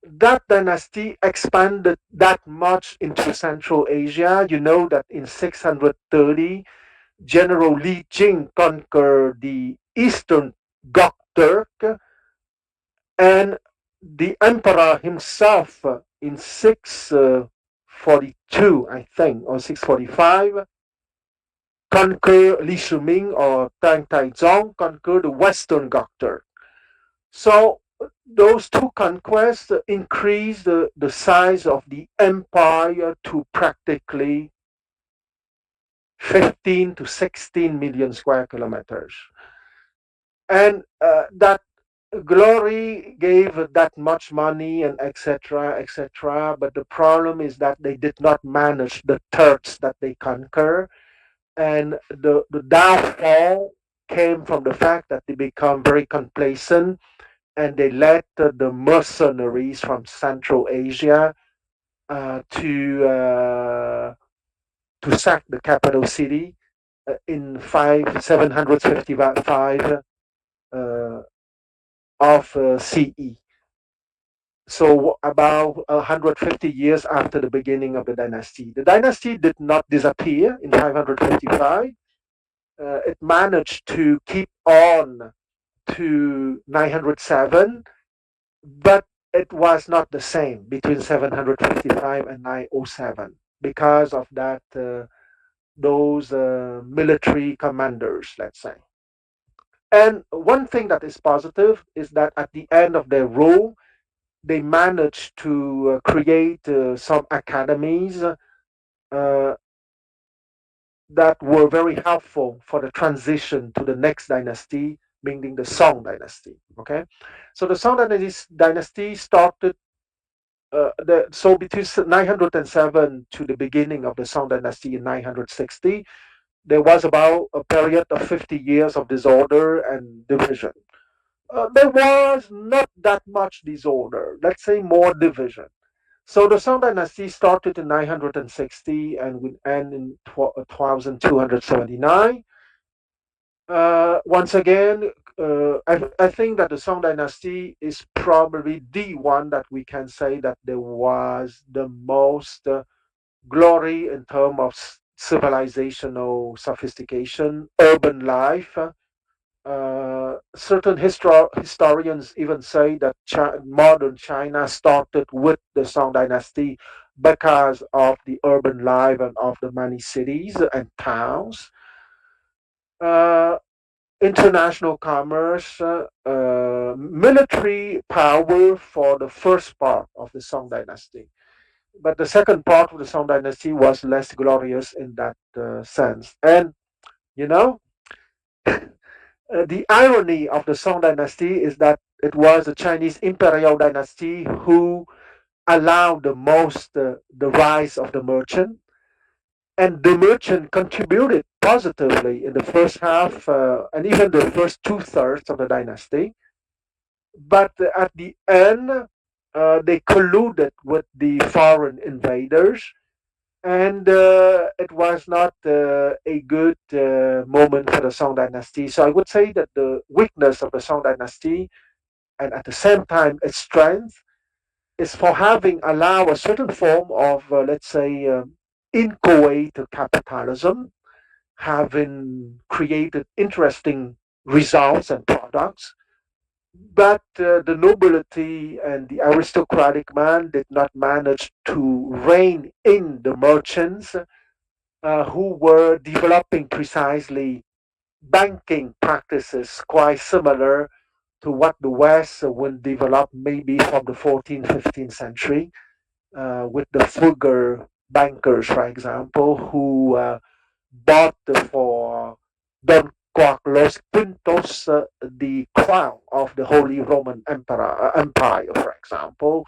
that dynasty expanded that much into Central Asia. You know that in 630, General Li Jing conquered the eastern Gokturk, and the emperor himself in 642, I think, or 645, conquer Li Shuming or Tang Taizong, conquer the western Gokturk. So those two conquests increased the size of the empire to practically 15 to 16 million square kilometers. And that glory gave that much money and etc etc, but the problem is that they did not manage the Turks that they conquer, and the downfall came from the fact that they become very complacent, and they let the mercenaries from Central Asia to sack the capital city in 755 of CE. So about 150 years after the beginning of the dynasty. The dynasty did not disappear in 555. It managed to keep on to 907, but it was not the same between 755 and 907 because of that those military commanders, let's say. And one thing that is positive is that at the end of their rule, they managed to create some academies that were very helpful for the transition to the next dynasty, meaning the Song dynasty. Okay, so the Song dynasty started. So between 907 to the beginning of the Song dynasty in 960, there was about a period of 50 years of disorder and division. There was not that much disorder, let's say more division. So the Song dynasty started in 960 and would end in 1279. Once again, I think that the Song dynasty is probably the one that we can say that there was the most glory in terms of civilizational sophistication, urban life. Certain historians even say that modern China started with the Song dynasty because of the urban life and of the many cities and towns. Uh, International commerce, military power for the first part of the Song dynasty. But the second part of the Song dynasty was less glorious in that sense. And, you know, the irony of the Song dynasty is that it was the Chinese imperial dynasty who allowed the most the rise of the merchant, and the merchant contributed positively in the first half and even the first two-thirds of the dynasty. But at the end, they colluded with the foreign invaders, and it was not a good moment for the Song dynasty. So I would say that the weakness of the Song dynasty, and at the same time its strength, is for having allowed a certain form of, let's say, inchoate capitalism, having created interesting results and products. But the nobility and the aristocratic man did not manage to rein in the merchants who were developing precisely banking practices quite similar to what the West will develop maybe from the 14th, 15th century with the Fugger bankers, for example, who bought for Don Carlos Quintos the crown of the Holy Roman Empire, for example,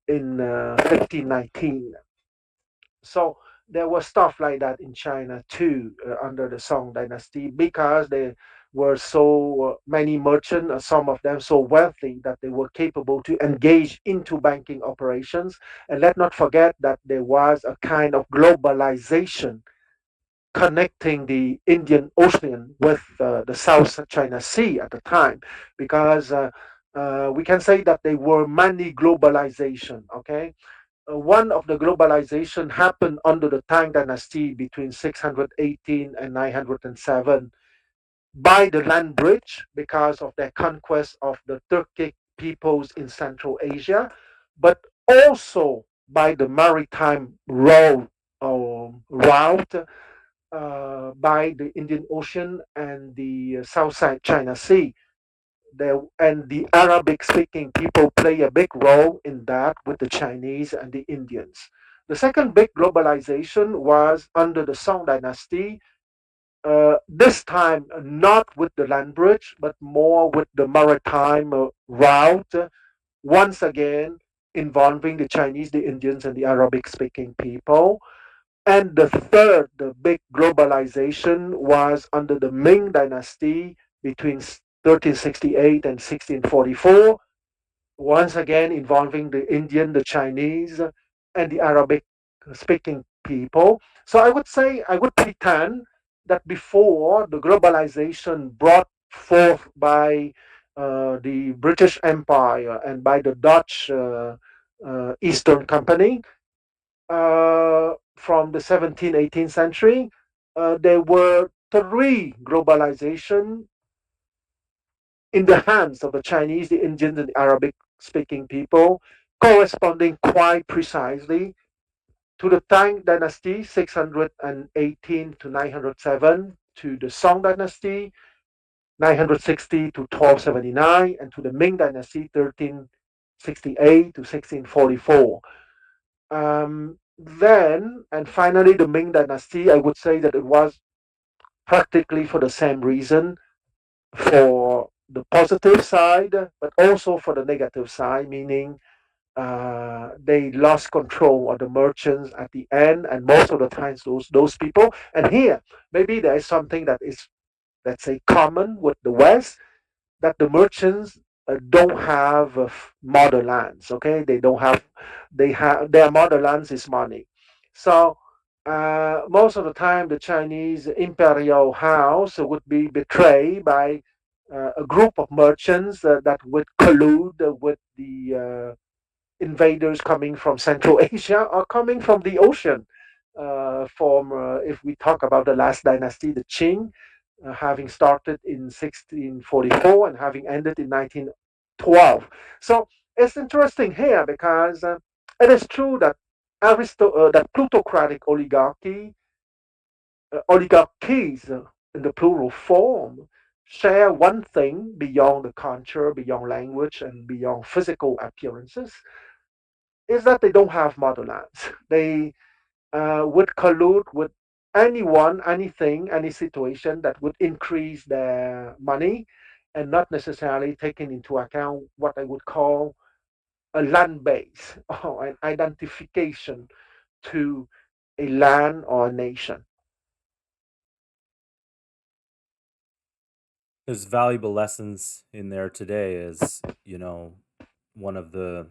in 1519. So there was stuff like that in China too under the Song dynasty because there were so many merchants, some of them so wealthy that they were capable to engage into banking operations. And let not forget that there was a kind of globalization connecting the Indian Ocean with the South China Sea at the time, because we can say that they were many globalization. Okay, one of the globalization happened under the Tang Dynasty between 618 and 907 by the land bridge because of their conquest of the Turkic peoples in Central Asia, but also by the maritime route by the Indian Ocean and the South Side China Sea. There, and the Arabic speaking people play a big role in that with the Chinese and the Indians. The second big globalization was under the Song dynasty, this time not with the land bridge, but more with the maritime route, once again involving the Chinese, the Indians, and the Arabic speaking people. And the third, the big globalization, was under the Ming dynasty between 1368 and 1644, once again involving the Indian, the Chinese, and the Arabic speaking people. So I would say, I would pretend that before the globalization brought forth by the British Empire and by the Dutch Eastern Company from the 17th, 18th century, there were three globalization in the hands of the Chinese, the Indians, and the Arabic speaking people, corresponding quite precisely to the Tang dynasty, 618 to 907, to the Song dynasty, 960 to 1279, and to the Ming dynasty, 1368 to 1644. Then, and finally, the Ming dynasty, I would say that it was practically for the same reason, for the positive side, but also for the negative side, meaning they lost control of the merchants at the end, and most of the times those people. And here, maybe there is something that is, let's say, common with the West, that the merchants don't have motherlands. Okay, they don't have. They have their motherlands is money. So most of the time, the Chinese imperial house would be betrayed by a group of merchants that would collude with the invaders coming from Central Asia or coming from the ocean. If we talk about the last dynasty, the Qing, having started in 1644 and having ended in 1912. So it's interesting here because it is true that that plutocratic oligarchies in the plural form share one thing beyond the culture, beyond language, and beyond physical appearances, is that they don't have motherlands. They would collude with anyone, anything, any situation that would increase their money, and not necessarily taking into account what I would call a land base or an identification to a land or a nation. There's valuable lessons in there today, as one of the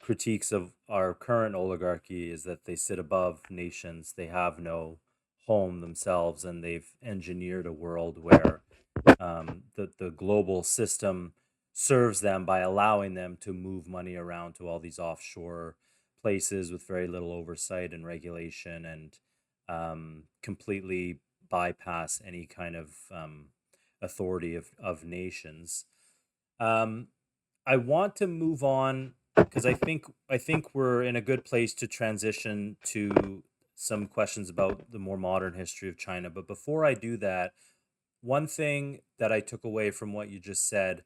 critiques of our current oligarchy is that they sit above nations. They have no home themselves, and they've engineered a world where the global system serves them by allowing them to move money around to all these offshore places with very little oversight and regulation, and completely bypass any kind of authority of nations. Um, I want to move on because I think we're in a good place to transition to some questions about the more modern history of China. But before I do that, one thing that I took away from what you just said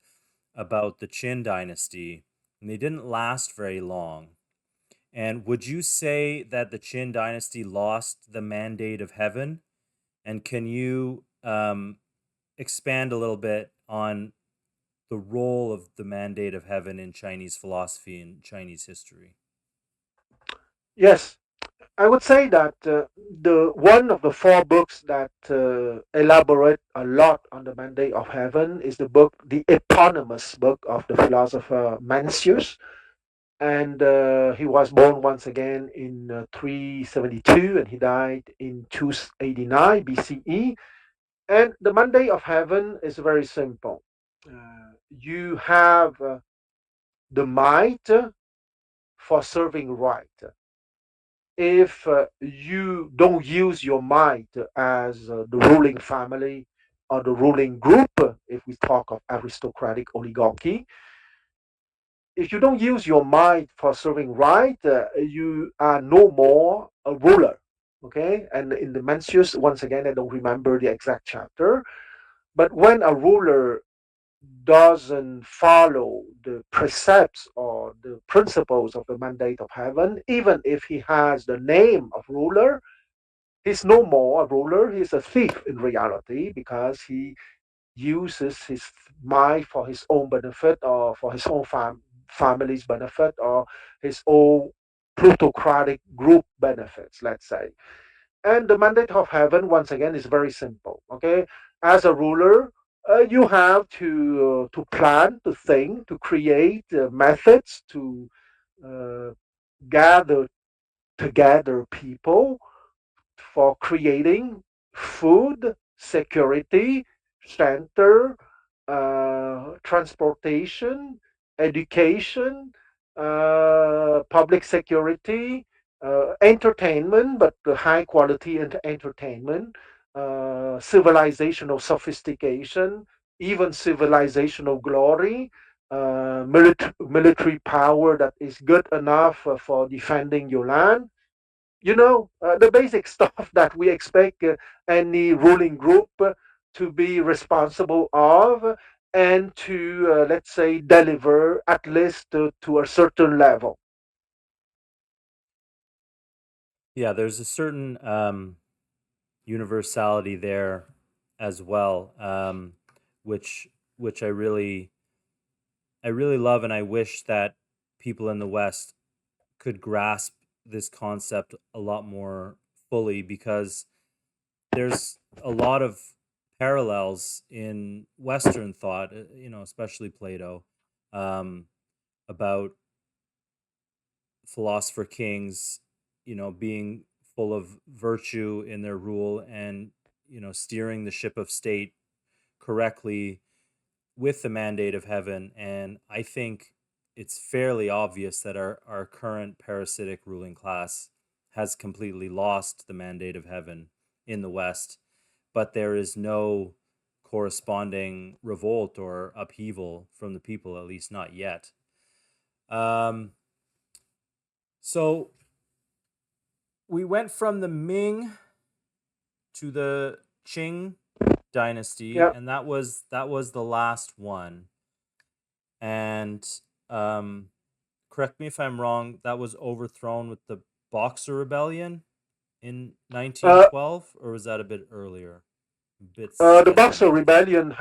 about the Qin dynasty, and they didn't last very long. And would you say that the Qin dynasty lost the mandate of heaven? And can you expand a little bit on the role of the mandate of heaven in Chinese philosophy and Chinese history? Yes, I would say that the one of the four books that elaborate a lot on the mandate of heaven is the book, the eponymous book of the philosopher Mencius, and he was born once again in 372, and he died in 289 BCE. And the mandate of heaven is very simple. You have the might for serving right. If you don't use your might as the ruling family or the ruling group, if we talk of aristocratic oligarchy, if you don't use your might for serving right, you are no more a ruler. Okay, and in the Mencius, once again, I don't remember the exact chapter, but when a ruler doesn't follow the precepts or the principles of the mandate of heaven, even if he has the name of ruler, he's no more a ruler. He's a thief in reality because he uses his mind for his own benefit or for his own family's benefit or his own plutocratic group benefits, let's say. And the mandate of heaven, once again, is very simple. Okay, as a ruler, you have to plan, to think, to create methods to uh, gather together people for creating food security, shelter, transportation, education, public security, entertainment, but the high quality entertainment, civilizational sophistication, even civilizational glory, military power that is good enough for defending your land, the basic stuff that we expect any ruling group to be responsible of and to, let's say, deliver at least to a certain level. Yeah, there's a certain universality there as well, which which I really love, and I wish that people in the West could grasp this concept a lot more fully, because there's a lot of parallels in Western thought, especially Plato, um, about philosopher kings, being full of virtue in their rule, and steering the ship of state correctly with the mandate of heaven. And I think it's fairly obvious that our current parasitic ruling class has completely lost the mandate of heaven in the West, but there is no corresponding revolt or upheaval from the people, at least not yet. Um, so we went from the Ming to the Qing dynasty, Yeah, and that was the last one. And um, correct me if I'm wrong, that was overthrown with the Boxer Rebellion in uh, 1912, or was that a bit earlier? A bit the sketchy on Boxer my date. Rebellion.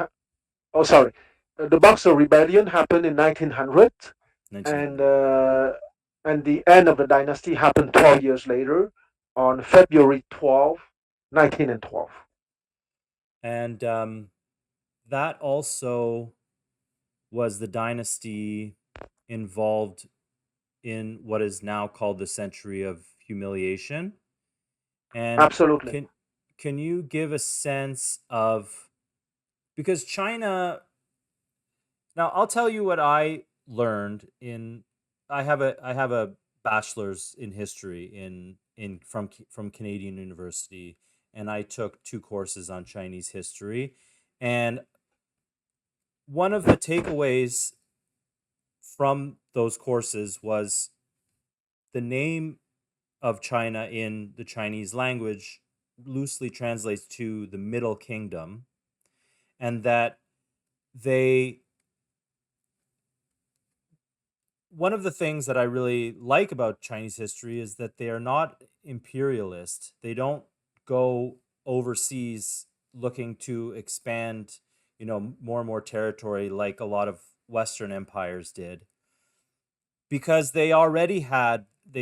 Oh, sorry, the Boxer Rebellion happened in 1900, and 1900, yeah. uh, and the end of the dynasty happened 12 years later, on February 12, 1912. And that also was the dynasty involved in what is now called the Century of Humiliation. And Absolutely. can can you give a sense of, because China, now I'll tell you what I learned in, I have a bachelor's in history in from Canadian University, and I took two courses on Chinese history. And one of the takeaways from those courses was the name of China in the Chinese language loosely translates to the Middle Kingdom, and that they one of the things that I really like about Chinese history is that they are not imperialist. They don't go overseas looking to expand, more and more territory like a lot of Western empires did, because they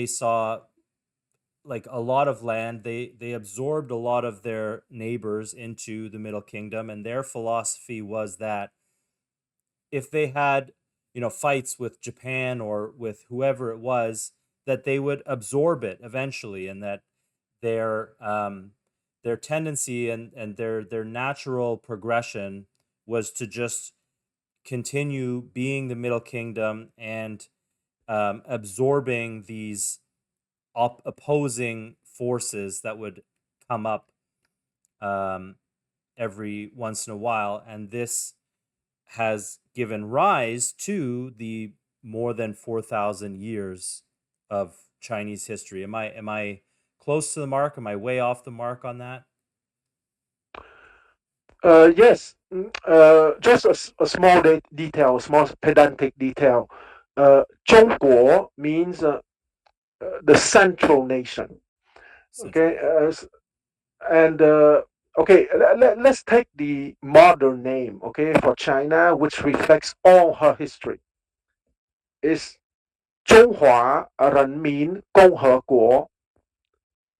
saw like a lot of land. They absorbed a lot of their neighbors into the Middle Kingdom, and their philosophy was that if they had, fights with Japan or with whoever it was, that they would absorb it eventually, and that their their tendency and their natural progression was to just continue being the Middle Kingdom, and absorbing these opposing forces that would come up um, every once in a while. And this has given rise to the more than 4,000 years of Chinese history. Am I close to the mark? Am I way off the mark on that? Yes, just a small detail, a small pedantic detail. 中国 means the central nation. Central Okay, nation. and okay, let's take the modern name. Okay, for China, which reflects all her history, is 中华人民共和国.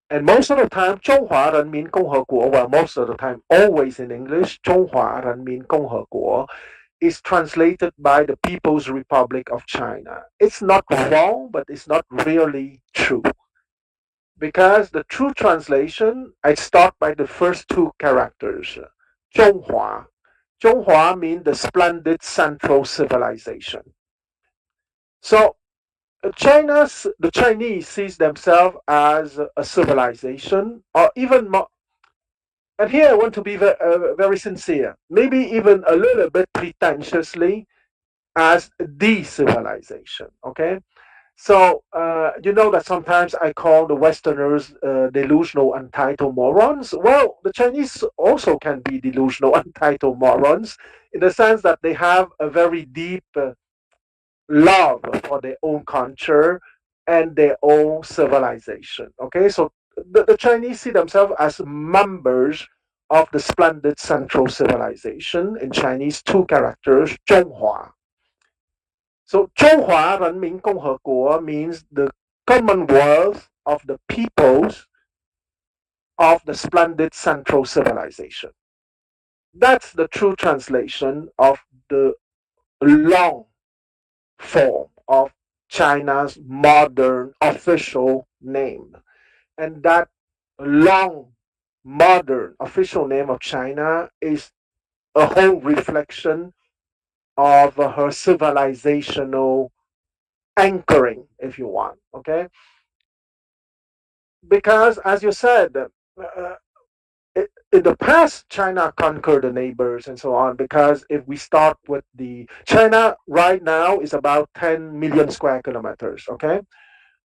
And most of the time, 中华人民共和国, well, most of the time, always in English, 中华人民共和国 is translated by the People's Republic of China. It's not wrong, but it's not really true. because the true translation I start by the first two characters. 中华. 中华 means the splendid central civilization. So the Chinese sees themselves as a civilization, or even more. And here I want to be very sincere, maybe even a little bit pretentiously, as the civilization. Okay, so you know that sometimes I call the Westerners delusional entitled morons. Well, the Chinese also can be delusional entitled morons in the sense that they have a very deep love for their own culture and their own civilization. Okay, so the Chinese see themselves as members of the splendid central civilization. In Chinese, two characters, 中华. So 中华人民共和国 means the commonwealth of the peoples of the splendid central civilization. That's the true translation of the long form of China's modern official name. And that long modern official name of China is a whole reflection of her civilizational anchoring, if you want. Okay, because as you said, in the past, China conquered the neighbors and so on. Because if we start with the China right now is about 10 million square kilometers. Okay,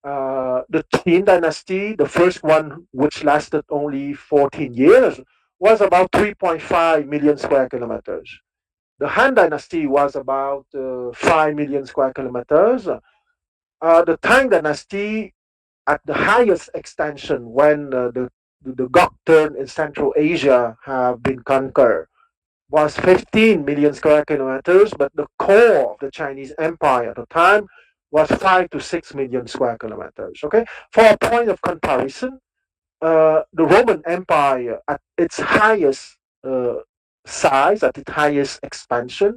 the Qin dynasty, the first one, which lasted only 14 years, was about 3.5 million square kilometers. The Han dynasty was about 5 million square kilometers. The Tang dynasty, at the highest extension, when the Gokturn in Central Asia have been conquered, was 15 million square kilometers, but the core of the Chinese empire at the time was 5 to 6 million square kilometers. Okay, for a point of comparison, the Roman Empire at its highest uh, size, at its highest extension,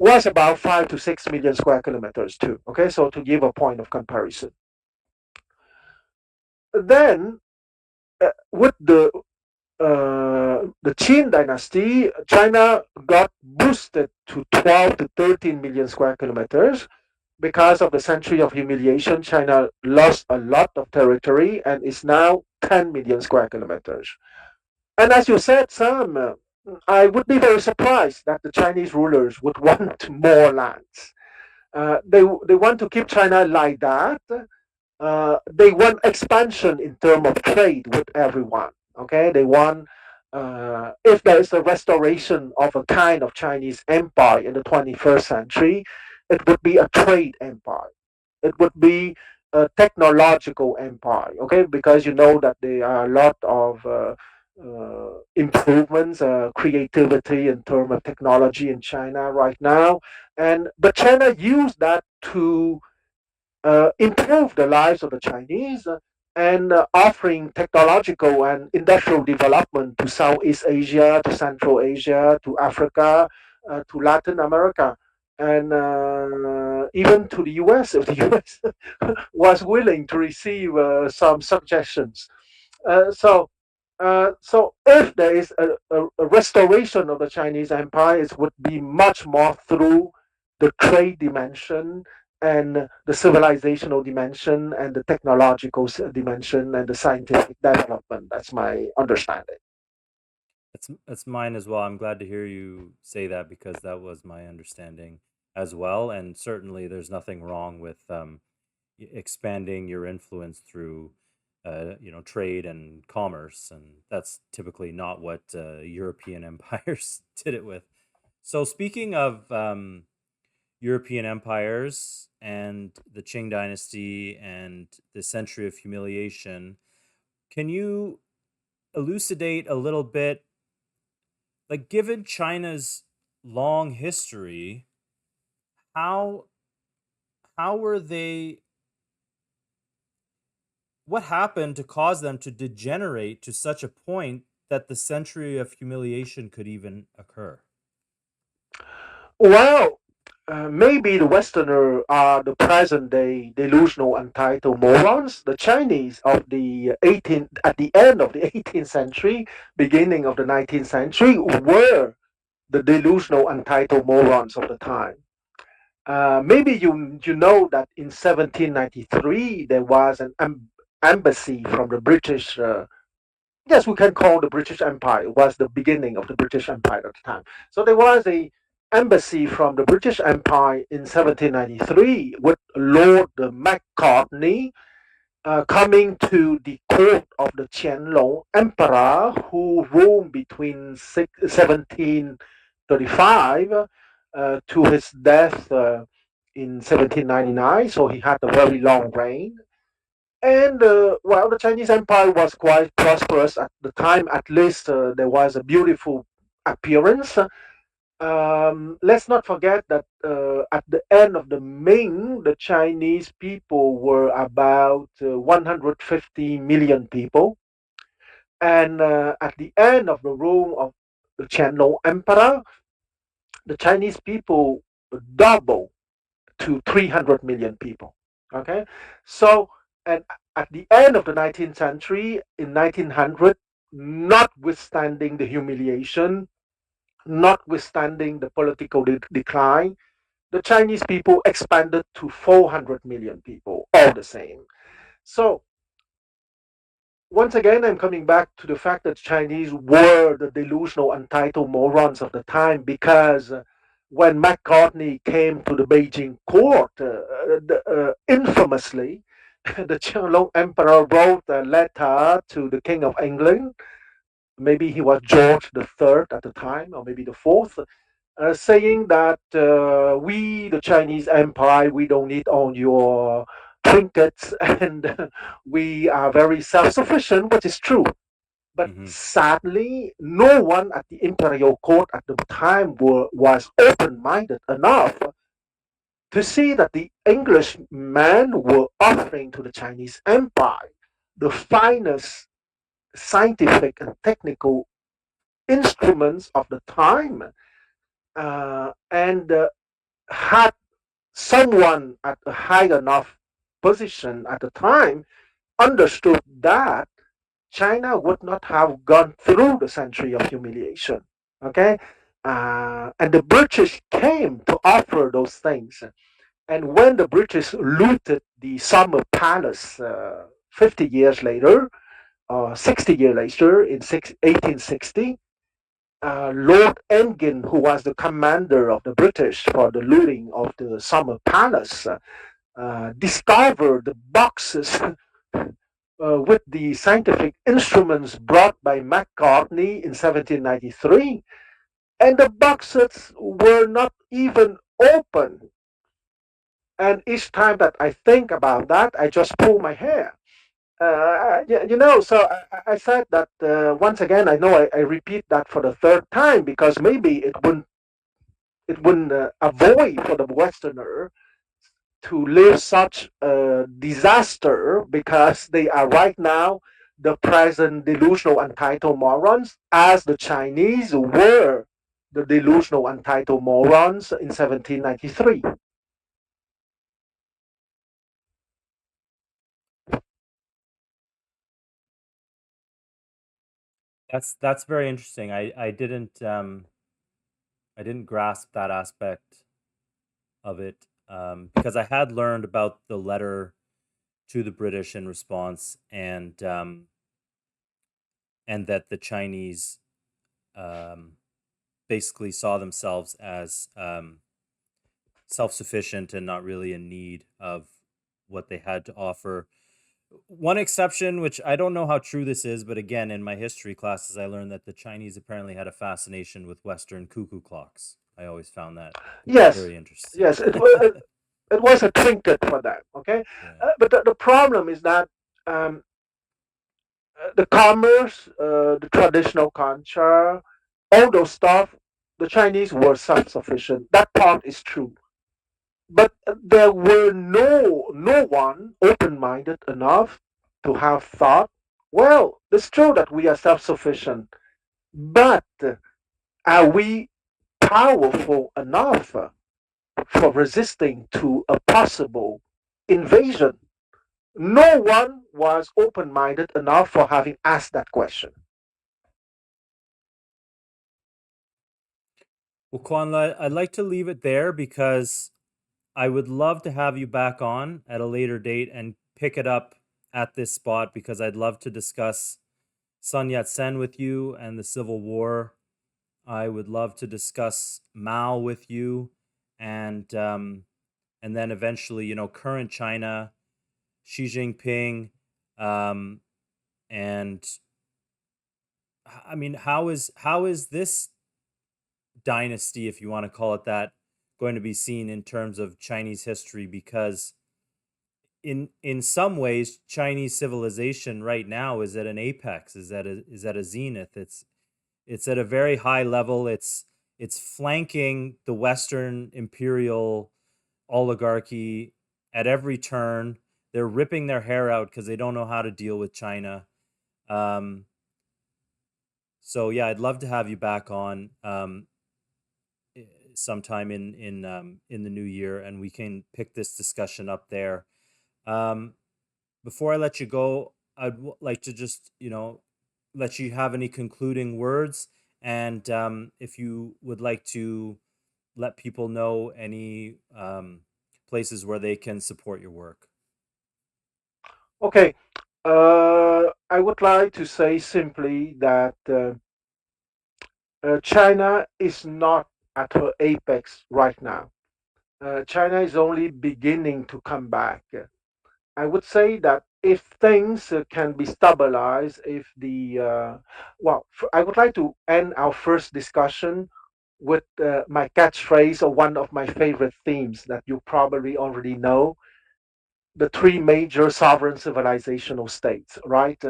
was about 5 to 6 million square kilometers too. Okay, so to give a point of comparison. Then, with the Qin dynasty, China got boosted to 12 to 13 million square kilometers. Because of the century of humiliation, China lost a lot of territory and is now 10 million square kilometers. And as you said, Sam, I would be very surprised that the Chinese rulers would want more lands. They want to keep China like that. They want expansion in terms of trade with everyone. Okay, they want, if there is a restoration of a kind of Chinese empire in the 21st century, it would be a trade empire. It would be a technological empire. Okay, because you know that there are a lot of improvements, creativity in terms of technology in China right now, and but China used that to improve the lives of the Chinese, and offering technological and industrial development to Southeast Asia, to Central Asia, to Africa, to Latin America, and even to the US, if the US was willing to receive some suggestions. So if there is a restoration of the Chinese empire, it would be much more through the trade dimension and the civilizational dimension and the technological dimension and the scientific development. That's my understanding. That's mine as well. I'm glad to hear you say that because that was my understanding as well. And certainly, there's nothing wrong with expanding your influence through, trade and commerce, and that's typically not what European empires did it with. So, speaking of European empires and the Qing Dynasty and the Century of Humiliation, can you elucidate a little bit, like, given China's long history, how how were they what happened to cause them to degenerate to such a point that the Century of Humiliation could even occur? Well, maybe the Westerner are the present day delusional entitled morons. The Chinese of the 18th, at the end of the 18th century, beginning of the 19th century, were the delusional entitled morons of the time. Maybe you know that in 1793 there was an embassy from the British. Yes, we can call the British Empire. It was the beginning of the British Empire at the time. So there was a embassy from the British Empire in 1793 with Lord Macartney coming to the court of the Qianlong Emperor, who ruled between 1735 to his death in 1799. So he had a very long reign. And well, the Chinese Empire was quite prosperous at the time. At least there was a beautiful appearance. Let's not forget that at the end of the Ming, the Chinese people were about 150 million people. And at the end of the rule of the Qianlong Emperor, the Chinese people doubled to 300 million people. Okay, so and at the end of the 19th century, in 1900, notwithstanding the humiliation, notwithstanding the political decline, the Chinese people expanded to 400 million people, all the same. So once again, I'm coming back to the fact that Chinese were the delusional, entitled morons of the time because when McCartney came to the Beijing court, infamously, the Qianlong Emperor wrote a letter to the King of England. Maybe he was George the Third at the time, or maybe the fourth, saying that we, the Chinese Empire, we don't need all your trinkets and we are very self sufficient, which is true. But Hmm. sadly, no one at the imperial court at the time was open minded enough to see that the Englishmen were offering to the Chinese Empire the finest scientific and technical instruments of the time. And had someone at a high enough position at the time understood that, China would not have gone through the century of humiliation. Okay? And the British came to offer those things. And when the British looted the Summer Palace 50 years later, 60 years later, in 1860, Lord Engin, who was the commander of the British for the looting of the Summer Palace, discovered the boxes with the scientific instruments brought by McCartney in 1793, and the boxes were not even open. And each time that I think about that, I just pull my hair. So I said that once again. I know I repeat that for the third time because maybe it wouldn't avoid for the Westerner to live such a disaster because they are right now the present delusional entitled morons, as the Chinese were the delusional entitled morons in 1793. That's very interesting. I didn't grasp that aspect of it because I had learned about the letter to the British in response, and that the Chinese um, basically saw themselves as self sufficient and not really in need of what they had to offer. One exception, which I don't know how true this is, but again, in my history classes, I learned that the Chinese apparently had a fascination with Western cuckoo clocks. I always found that Yes, very interesting. yes, it was a trinket for them. Okay, Yeah. but the problem is that um, the commerce, the traditional culture, all those stuff, the Chinese were self-sufficient. That part is true. But there were no one open-minded enough to have thought, well, it's true that we are self-sufficient, but are we powerful enough for resisting to a possible invasion. No one was open minded enough for having asked that question. Well, Kwan, I'd like to leave it there because I would love to have you back on at a later date and pick it up at this spot because I'd love to discuss Sun Yat sen with you and the Civil War. I would love to discuss Mao with you, and and then eventually, current China, Xi Jinping, um, and I mean, how is this dynasty, if you want to call it that, going to be seen in terms of Chinese history? Because in some ways, Chinese civilization right now is at an apex, is at a zenith. It's at a very high level. It's flanking the Western imperial oligarchy at every turn. They're ripping their hair out because they don't know how to deal with China. Um, so yeah, I'd love to have you back on sometime in the new year, and we can pick this discussion up there. Um, Before I let you go, like to just let you have any concluding words, and if you would like to let people know any places where they can support your work. Okay, I would like to say simply that China is not at her apex right now. China is only beginning to come back. I would say that if things can be stabilized, if the I would like to end our first discussion with my catchphrase or one of my favorite themes that you probably already know: the three major sovereign civilizational states. Right?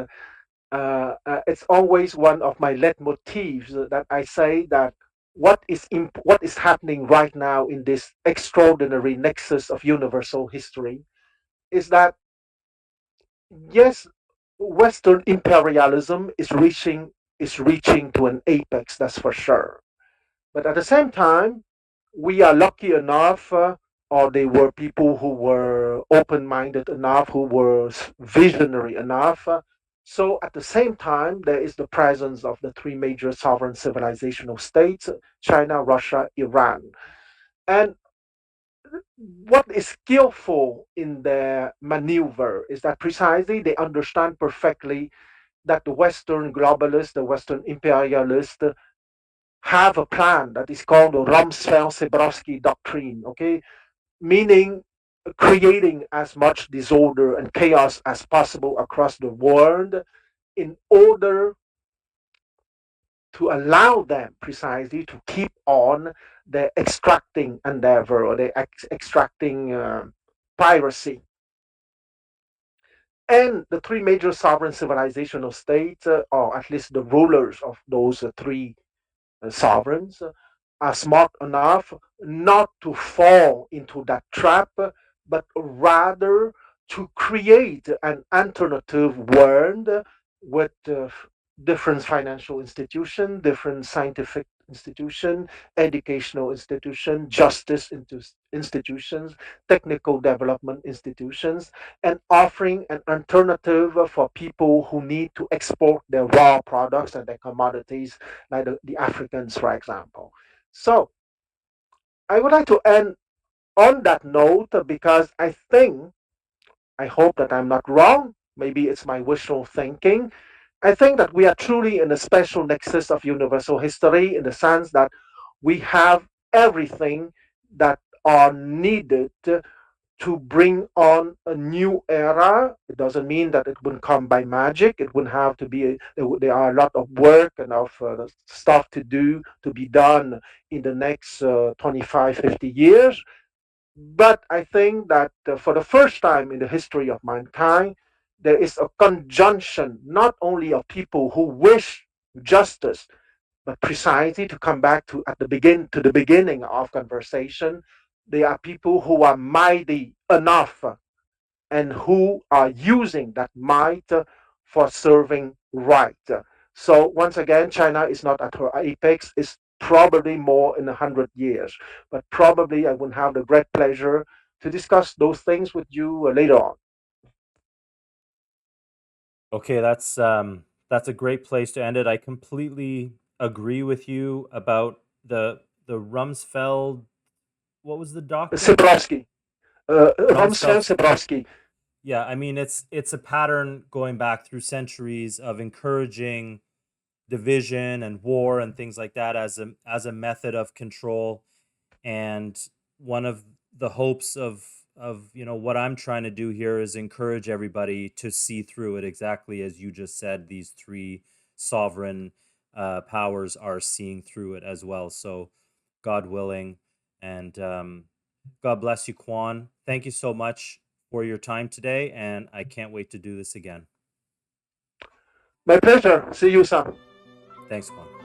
It's always one of my leitmotifs that I say that what is happening right now in this extraordinary nexus of universal history is that yes, Western imperialism is reaching to an apex, that's for sure. But at the same time, we are lucky enough, or they were people who were open-minded enough, who were visionary enough. So at the same time, there is the presence of the three major sovereign civilizational states: China, Russia, Iran. And what is skillful in their maneuver is that precisely they understand perfectly that the Western globalists, the Western imperialists, have a plan that is called the Rumsfeld-Zebrowski doctrine, okay? Meaning creating as much disorder and chaos as possible across the world in order to allow them precisely to keep on their extracting endeavor or their extracting piracy. And the three major sovereign civilizational states, or at least the rulers of those three sovereigns, are smart enough not to fall into that trap, but rather to create an alternative world with different financial institution, different scientific institution, educational institution, justice institutions, technical development institutions, and offering an alternative for people who need to export their raw products and their commodities, like the Africans, for example. So I would like to end on that note because I hope that I'm not wrong. Maybe it's my wishful thinking. I think that we are truly in a special nexus of universal history in the sense that we have everything that are needed to bring on a new era. It doesn't mean that it wouldn't come by magic. It wouldn't have to be, there are a lot of work and of stuff to do, to be done in the next 25, 50 years. But I think that for the first time in the history of mankind, there is a conjunction not only of people who wish justice, but precisely to come back to the beginning of conversation, they are people who are mighty enough and who are using that might for serving right. So once again, China is not at her apex. It's probably more in 100 years. But probably I would have the great pleasure to discuss those things with you later on. Okay, that's a great place to end it. I completely agree with you about the Rumsfeld. What was the doctrine? Sebrowski, Rumsfeld Rumsfeld. Sebrowski. Yeah, I mean it's a pattern going back through centuries of encouraging division and war and things like that as a method of control. And one of the hopes of what I'm trying to do here is encourage everybody to see through it, exactly as you just said. These three sovereign powers are seeing through it as well. So, God willing, and God bless you, Kwan. Thank you so much for your time today, and I can't wait to do this again. My pleasure. See you, Sam. Thanks, Kwan.